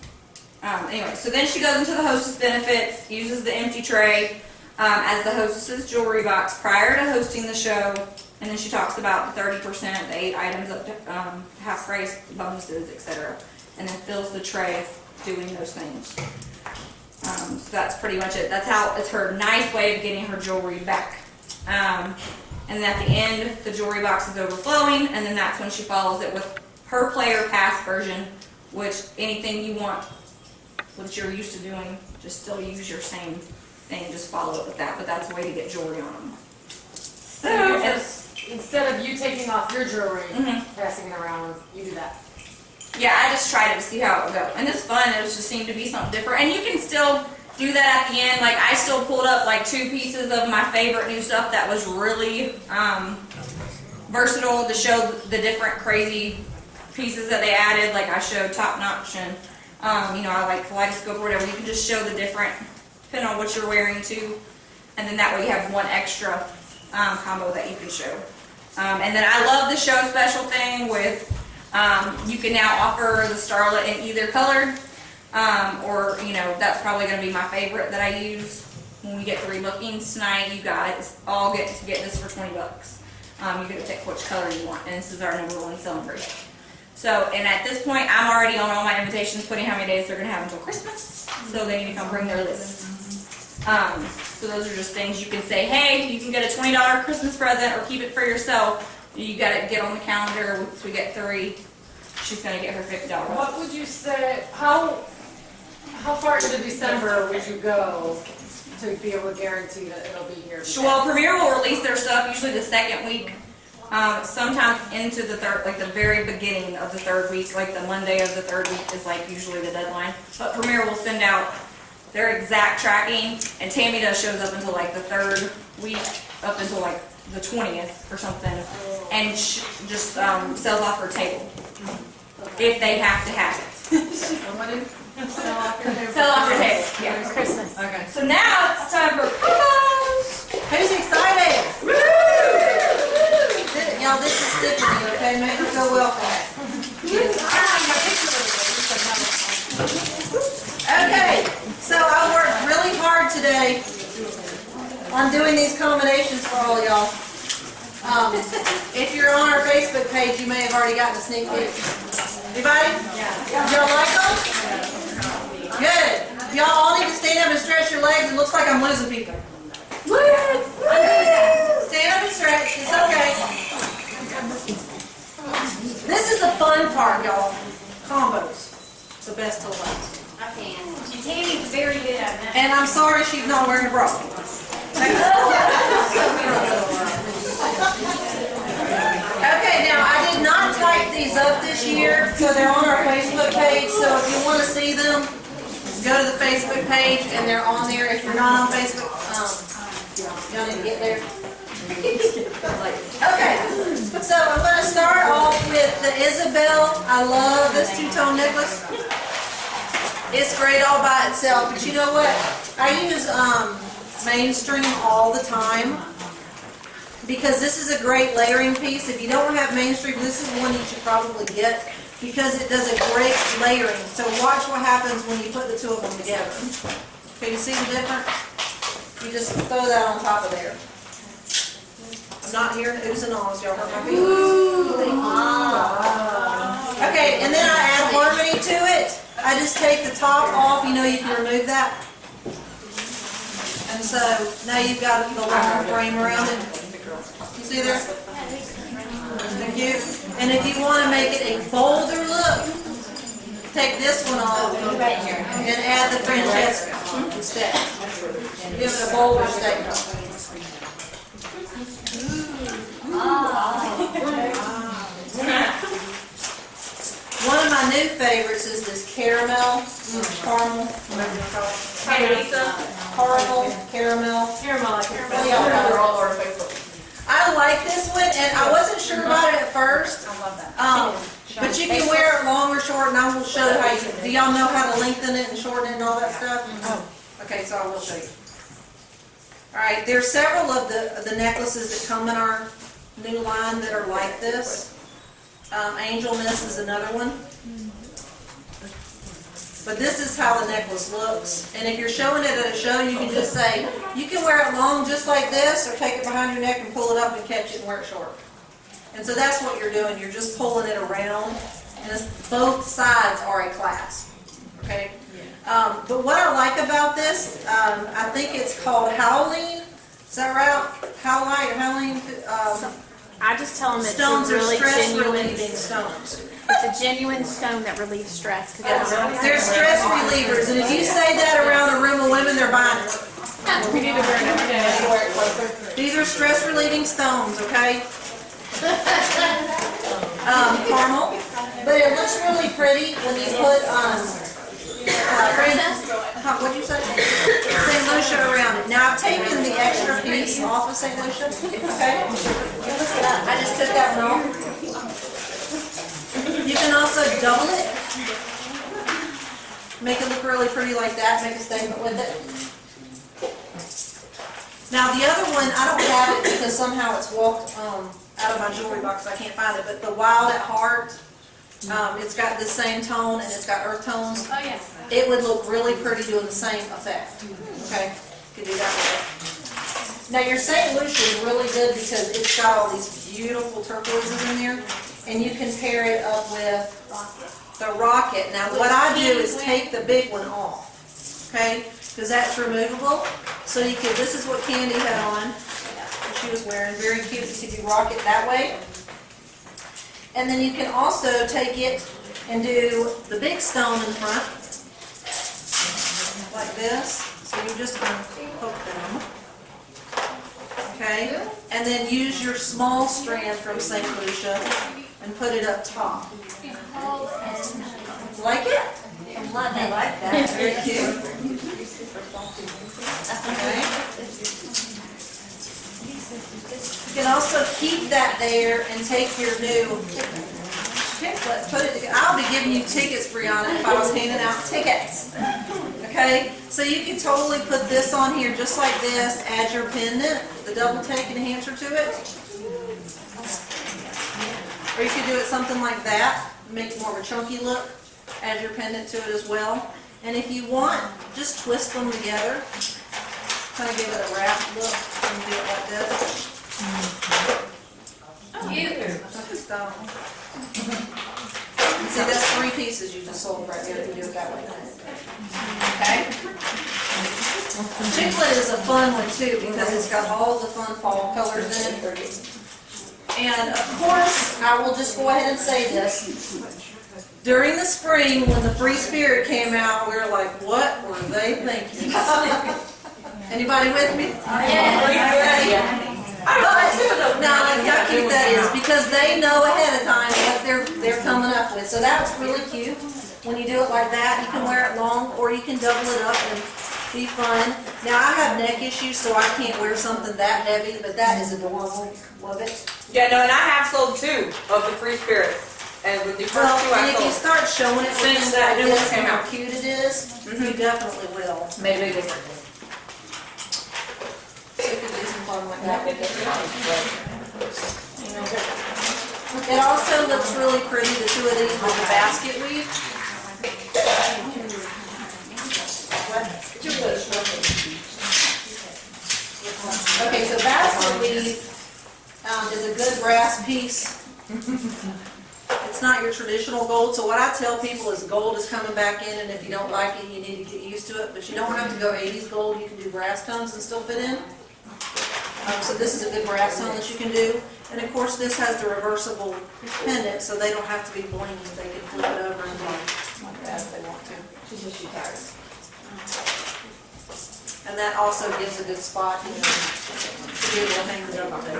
Anyway, so then she goes into the hostess benefits, uses the empty tray as the hostess's jewelry box prior to hosting the show, and then she talks about the 30%, the 8 items up to half price, bonuses, etc. And then fills the tray doing those things. So that's pretty much it. It's her nice way of getting her jewelry back. And then at the end, the jewelry box is overflowing, and then that's when she follows it with her player pass version, which anything you want, what you're used to doing, just still use your same thing, just follow it with that, but that's a way to get jewelry on them. So instead of you taking off your jewelry, passing it around, you do that. Yeah, I just tried it to see how it would go. And it's fun, it just seemed to be something different. And you can still do that at the end. Like, I still pulled up like 2 pieces of my favorite new stuff that was really versatile to show the different crazy pieces that they added. Like I showed Top Notch and I like Kaleidoscope or whatever. You can just show the different, depending on what you're wearing too. And then that way you have one extra combo that you can show. And then I love the show special thing with, you can now offer the Starlet in either color. Or, that's probably going to be my favorite that I use. When we get 3 bookings tonight, you guys all get to get this for $20. You get to pick which color you want, and this is our #1 selling version. So, and at this point, I'm already on all my invitations, putting how many days they're going to have until Christmas, so they need to come bring their list. So those are just things you can say, hey, you can get a $20 Christmas present or keep it for yourself. You gotta get on the calendar. Once we get 3, she's gonna get her $50. What would you say, how far into December would you go to be able to guarantee that it'll be here? Well, Premier will release their stuff usually the 2nd week. Sometimes into the 3rd, like the very beginning of the 3rd week, like the Monday of the 3rd week is like usually the deadline. But Premier will send out their exact tracking, and Tammy does shows up until like the 3rd week, up until like the 20th or something, and just sells off her table if they have to have it. Sell off your table. Sell off her table. Yeah. Christmas. Okay. So now it's time for promos. Who's excited? Y'all, this is Tiffany, okay? Make her feel welcome. Okay, so I worked really hard today on doing these combinations for all y'all. If you're on our Facebook page, you may have already gotten a sneak peek. Anybody? Yeah. Y'all like them? Good. Y'all all need to stand up and stretch your legs. It looks like I'm losing people. Stand up and stretch. It's okay. This is the fun part, y'all. Combos. The best till last. Okay. Tammy's very good at that. And I'm sorry she's not wearing a bra. Okay, now I did not type these up this year, so they're on our Facebook page. So if you want to see them, go to the Facebook page and they're on there. If you're not on Facebook, y'all need to get there. Okay, so I'm going to start off with the Isabel. I love this two-tone necklace. It's great all by itself, but you know what? I use mainstream all the time because this is a great layering piece. If you don't have mainstream, this is one you should probably get because it does a great layering. So watch what happens when you put the two of them together. Can you see the difference? You just throw that on top of there. I'm not hearing oohs and ahs, y'all hurt my feelings. Okay, and then I add harmony to it. I just take the top off, you know you can remove that. And so now you've got the long frame around it. You see there? Thank you. And if you want to make it a bolder look, take this one off and add the Francesca instead. Give it a bolder statement. One of my new favorites is this caramel, caramel, whatever you call it. Hey, Lisa. Caramel. They're all over Facebook. I like this one, and I wasn't sure about it at first. I love that. But you can wear it long or short, and I will show you how you, do y'all know how to lengthen it and shorten it and all that stuff? Oh, okay, so I will show you. All right, there's several of the necklaces that come in our new line that are like this. Angel Miss is another one. But this is how the necklace looks. And if you're showing it at a show, you can just say, you can wear it long just like this, or take it behind your neck and pull it up and catch it and wear it short. And so that's what you're doing. You're just pulling it around. And both sides are a class. Okay? But what I like about this, I think it's called Howleen. Is that right? Howleen? I just tell them it's Stones a are really stress genuine, relieving stones. it's a genuine stone that relieves stress. They're stress relievers, and if you say that around a room of women, they're buying it. We need to wear it every day. These are stress relieving stones, okay? Caramel, but it looks really pretty when you put what'd you say? St. Lucia around it. Now I've taken the extra piece off of St. Lucia, okay? I just took that one off. You can also double it. Make it look really pretty like that, make a statement with it. Now the other one, I don't have it because somehow it's walked out of my jewelry box, I can't find it, but the Wild at Heart, it's got the same tone and it's got earth tones. Oh, yes. It would look really pretty doing the same effect. Okay, could do that with it. Now your St. Lucia is really good because it's got all these beautiful turquoises in there, and you can pair it up with the Rocket. Now what I do is take the big one off, okay, because that's removable, So you can, this is what Candy had on, what she was wearing, very cute, because if you rock it that way. And then you can also take it and do the big stone in front, like this. So you just unhook them. Okay? And then use your small strand from St. Lucia and put it up top. Like it? I like That's very cute. Okay. You can also keep that there and take your new, put it, I'll be giving you tickets, Brianna, if I was handing out tickets. Okay, so you can totally put this on here just like this, add your pendant, the double take enhancer to it. Or you could do it something like that, make it more of a chunky look, add your pendant to it as well. And if you want, just twist them together, kind of give it a wrap look, and do it like this. Style. And see, that's 3 pieces you just sold right there if you do it that way. Okay? Chiclet is a fun one too because it's got all the fun fall colors in it. And of course, I will just go ahead and say this. During the spring, when the Free Spirit came out, we were like, what were they thinking? Anybody with me? Yeah. But, no, how cute that is, because they know ahead of time what they're coming up with. So that's really cute. When you do it like that, you can wear it long, or you can double it up and be fun. Now, I have neck issues, so I can't wear something that heavy, but that is adorable. Love it. Yeah, no, and I have sold 2 of the Free Spirit. And with the first 2 Well, and I if you sold. start showing it with Since things that like new one this and came how out. cute it is, you definitely will. Maybe they So you can do some fun like that. It also looks really pretty, the 2 of these with the basket weave. Okay, so basket weave is a good brass piece. It's not your traditional gold, so what I tell people is gold is coming back in, and if you don't like it, you need to get used to it. But you don't have to go 80s gold, you can do brass tones and still fit in. So this is a good brass tone that you can do. And of course, this has the reversible pendant, so they don't have to be blingy. They can flip it over and do like that if they want to. And that also gives a good spot, you know, to be able to hang the double tape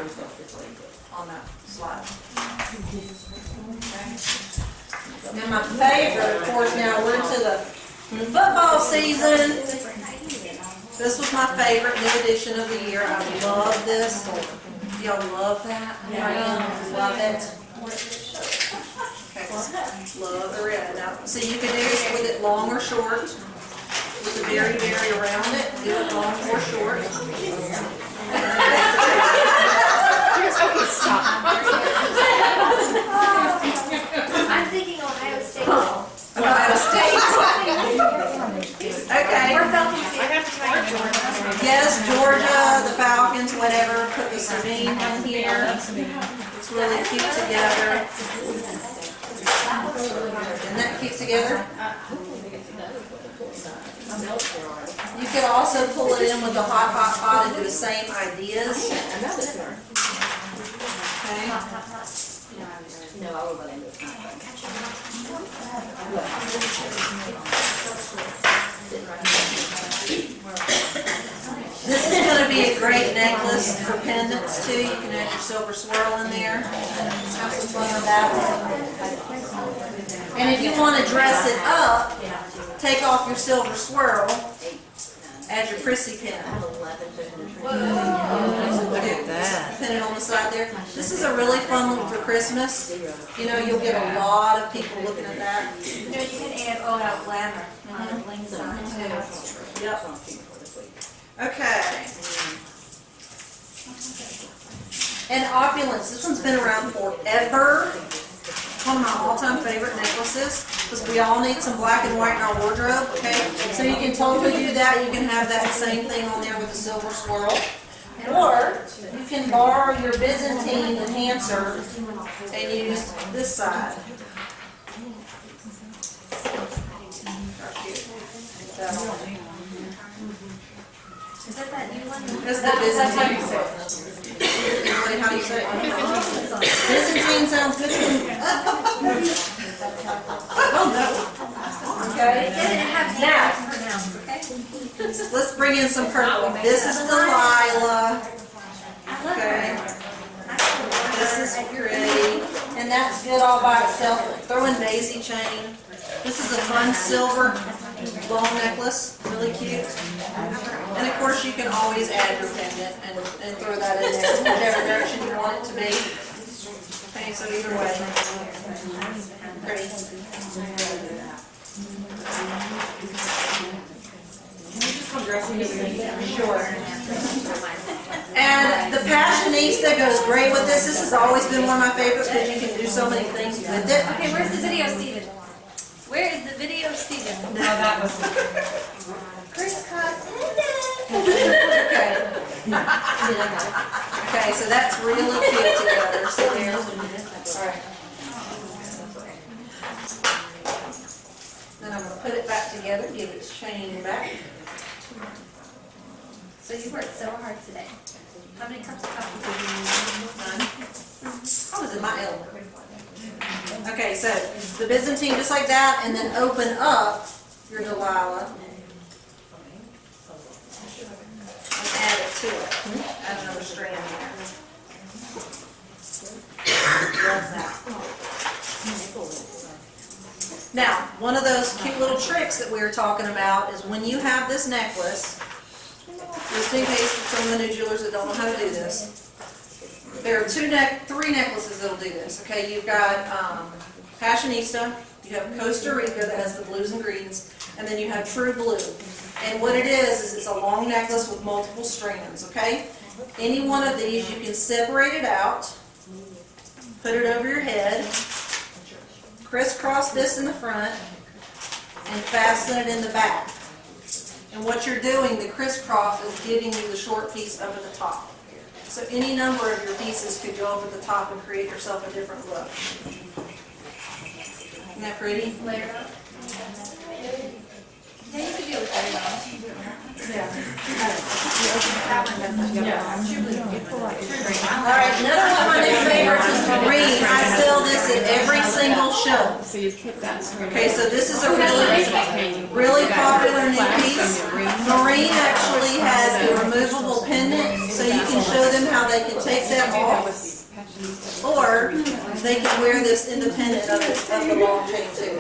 on that slide. And my favorite, of course, now we're into the football season. This was my favorite new edition of the year. I love this. Y'all love that? I love it. Okay, love the red. Now, so you can do this with it long or short. With the very, very around it, do it long or short. I'm thinking Ohio State. Ohio State. Okay. Or Falcons. Yes, Georgia, the Falcons, whatever. Put the Sabine on here. It's really cute together. Isn't that cute together? You could also pull it in with the hot and do the same ideas. Okay. This is going to be a great necklace for pendants too. You can add your silver swirl in there. Have some fun with that one. And if you want to dress it up, take off your silver swirl, add your prissy pin. Look at that. Pin it on the side there. This is a really fun one for Christmas. You know, you'll get a lot of people looking at that. You know, you can add all out glamour. Blings on it too. Yep. Okay. And Opulence. This one's been around forever. One of my all-time favorite necklaces, because we all need some black and white in our wardrobe, okay? So you can totally do that. You can have that same thing on there with a silver swirl. Or you can borrow your Byzantine enhancer and use this side. Is that that you want? That's the Byzantine. Everybody, how do you say it? Byzantine sounds good to me. Okay. Now, let's bring in some purple. This is Delilah. Okay. This is pretty. And that's good all by itself. Throw in daisy chain. This is a fun silver long necklace. Really cute. And of course, you can always add your pendant and throw that in there, whichever direction you want it to be. Okay, so either way. Pretty. Sure. And the Passionista goes great with this. This has always been one of my favorites because you can do so many things with it. Okay, where's the video, Steven? Where is the video, Steven? No, that was. Crisscross. Okay. Okay, so that's really cute together. So there. All right. Then I'm going to put it back together, give its chain back. So you worked so hard today. How many cups of coffee How is it my elbow? Okay, so the Byzantine just like that, and then open up your Delilah. And add it to it. Add another strand there. Love that. Now, one of those cute little tricks that we were talking about is when you have this necklace, just in case some of the new jewelers that don't know how to do this, there are three necklaces that'll do this. Okay, you've got Passionista, you have Costa Rica that has the blues and greens, and then you have True Blue. And what it is it's a long necklace with multiple strands. Okay, any one of these you can separate it out, put it over your head, crisscross this in the front, and fasten it in the back. And what you're doing, the crisscross is giving you the short piece up at the top. So any number of your pieces could go up at the top and create yourself a different look. Isn't that pretty? layered up? Yeah, you could do it with All right, another one of my new favorites is Marine. I sell this at every single show. So you keep that. Okay, so this is a really popular new piece. Marine actually has a removable pendant, so you can show them how they can take that off. Or they can wear this independent of the long chain too.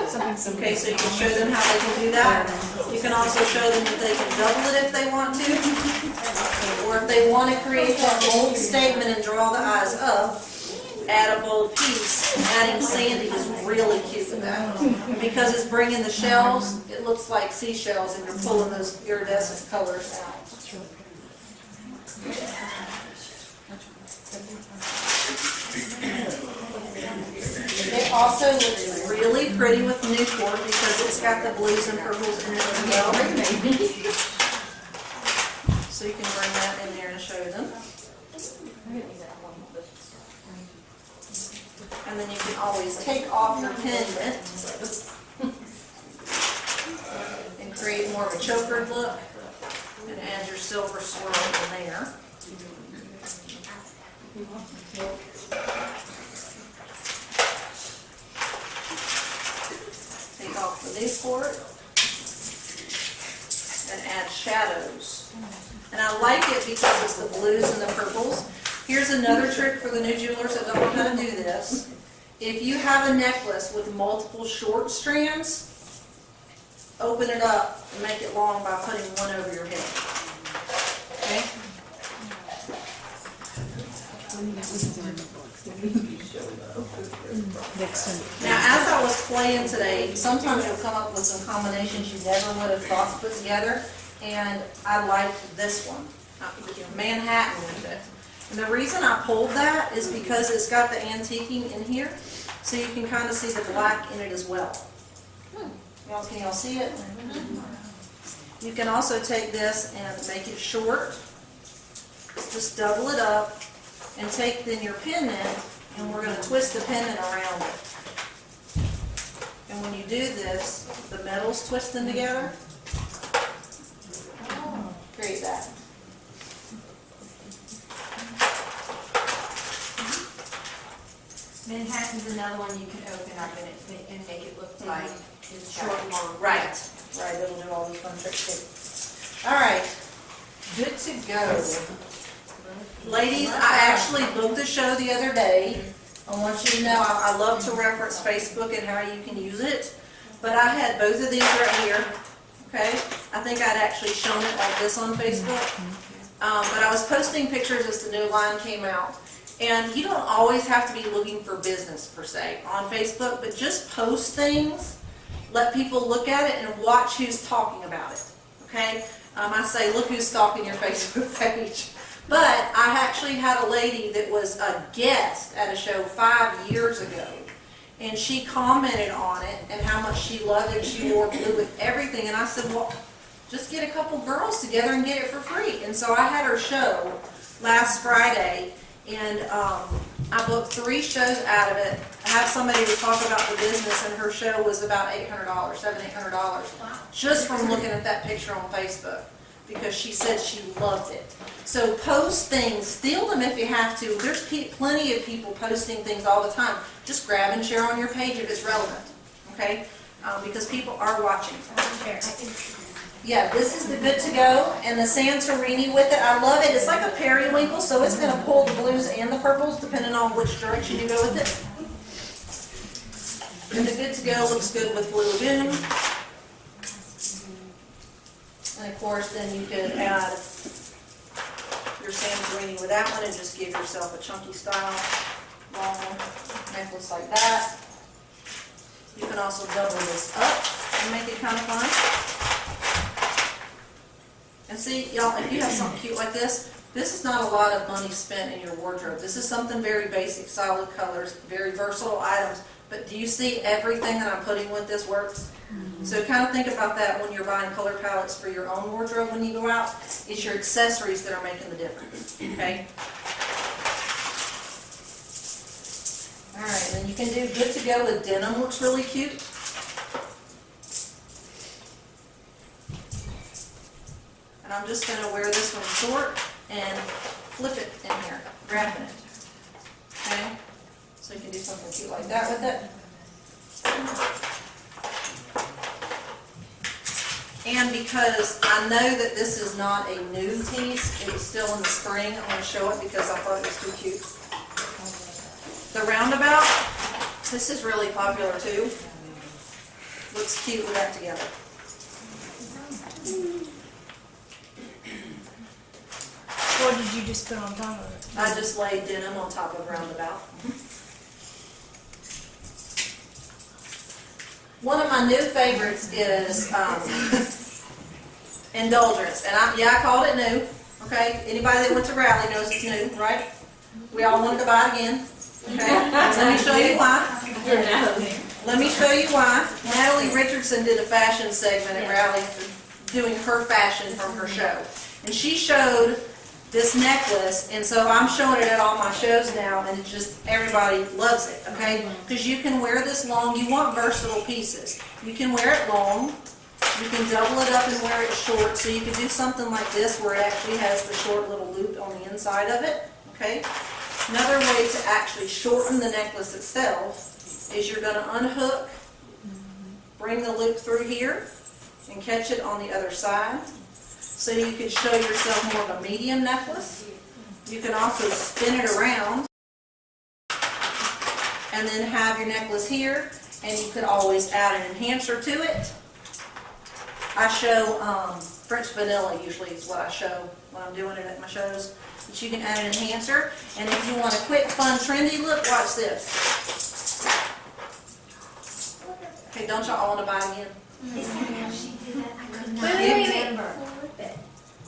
Okay, so you can show them how they can do that. You can also show them that they can double it if they want to. Or if they want to create that bold statement and draw the eyes up, add a bold piece. Adding Sandy is really cute with that. Because it's bringing the shells, it looks like seashells and you're pulling those iridescent colors out. It also looks really pretty with Newport because it's got the blues and purples in it as well. So you can bring that in there and show them. And then you can always take off your pendant and create more of a chokered look and add your silver swirl in there. Take off the Newport and add shadows. And I like it because it's the blues and the purples. Here's another trick for the new jewelers that don't know how to do this. If you have a necklace with multiple short strands, open it up and make it long by putting one over your head. Okay? Now, as I was playing today, sometimes you'll come up with some combinations you never would have thought to put together, and I liked this one, Manhattan with it. And the reason I pulled that is because it's got the antiquing in here, so you can kind of see the black in it as well. Can y'all see it? You can also take this and make it short, just double it up, and take then your pendant, and we're going to twist the pendant around it. And when you do this, the metal's twisting together. Create that. Manhattan's another one you can open up and make it look like it's short, long. Right, right, it'll do all these fun tricks too. All right, good to go. Ladies, I actually booked the show the other day. I want you to know, I love to reference Facebook and how you can use it, but I had both of these right here, okay? I think I'd actually shown it like this on Facebook, but I was posting pictures as the new line came out. And you don't always have to be looking for business per se on Facebook, but just post things, let people look at it and watch who's talking about it, okay? I say, look who's stalking your Facebook page. But I actually had a lady that was a guest at a show 5 years ago, and she commented on it and how much she loved it. She wore blue with everything, and I said, well, just get a couple girls together and get it for free. And so I had her show last Friday, and I booked 3 shows out of it. I had somebody to talk about the business, and her show was about $800, $700-800, just from looking at that picture on Facebook, because she said she loved it. So post things, steal them if you have to. There's plenty of people posting things all the time. Just grab and share on your page if it's relevant, okay? Because people are watching. Yeah, this is the Good to Go, and the Santorini with it. I love it. It's like a periwinkle, so it's going to pull the blues and the purples depending on which direction you go with it. And the Good to Go looks good with Blue Lagoon. And of course, then you could add your Santorini with that one and just give yourself a chunky style long necklace like that. You can also double this up and make it kind of fun. And see, y'all, if you have something cute like this is not a lot of money spent in your wardrobe. This is something very basic, solid colors, very versatile items. But do you see everything that I'm putting with this works? Mm-hmm. So kind of think about that when you're buying color palettes for your own wardrobe when you go out. It's your accessories that are making the difference, okay? All right, then you can do Good to Go. The denim looks really cute. And I'm just going to wear this one short and flip it in here, wrapping it. Okay? So you can do something cute like that with it. And because I know that this is not a new piece, it's still in the spring, I'm going to show it because I thought it was too cute. The roundabout, this is really popular too. Looks cute with that together. What did you just put on top of it? I just laid denim on top of roundabout. One of my new favorites is Indulgence, and I called it new. Okay, anybody that went to Raleigh knows it's new, right? We all wanted to buy it again. Okay, let me show you why. Let me show you why. Natalie Richardson did a fashion segment at Raleigh, doing her fashion from her show, and she showed this necklace, and so I'm showing it at all my shows now, and it's just, everybody loves it, okay? Because you can wear this long. You want versatile pieces. You can wear it long. You can double it up and wear it short, so you can do something like this where it actually has the short little loop on the inside of it, okay? Another way to actually shorten the necklace itself is you're going to unhook, bring the loop through here, and catch it on the other side. So you can show yourself more of a medium necklace. You can also spin it around and then have your necklace here, and you could always add an enhancer to it. I show French vanilla usually is what I show when I'm doing it at my shows. But you can add an enhancer, and if you want a quick, fun, trendy look, watch this. Okay, don't y'all want to buy again?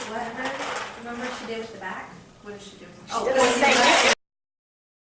What? Remember what she did with the back? What did she do? Oh, the same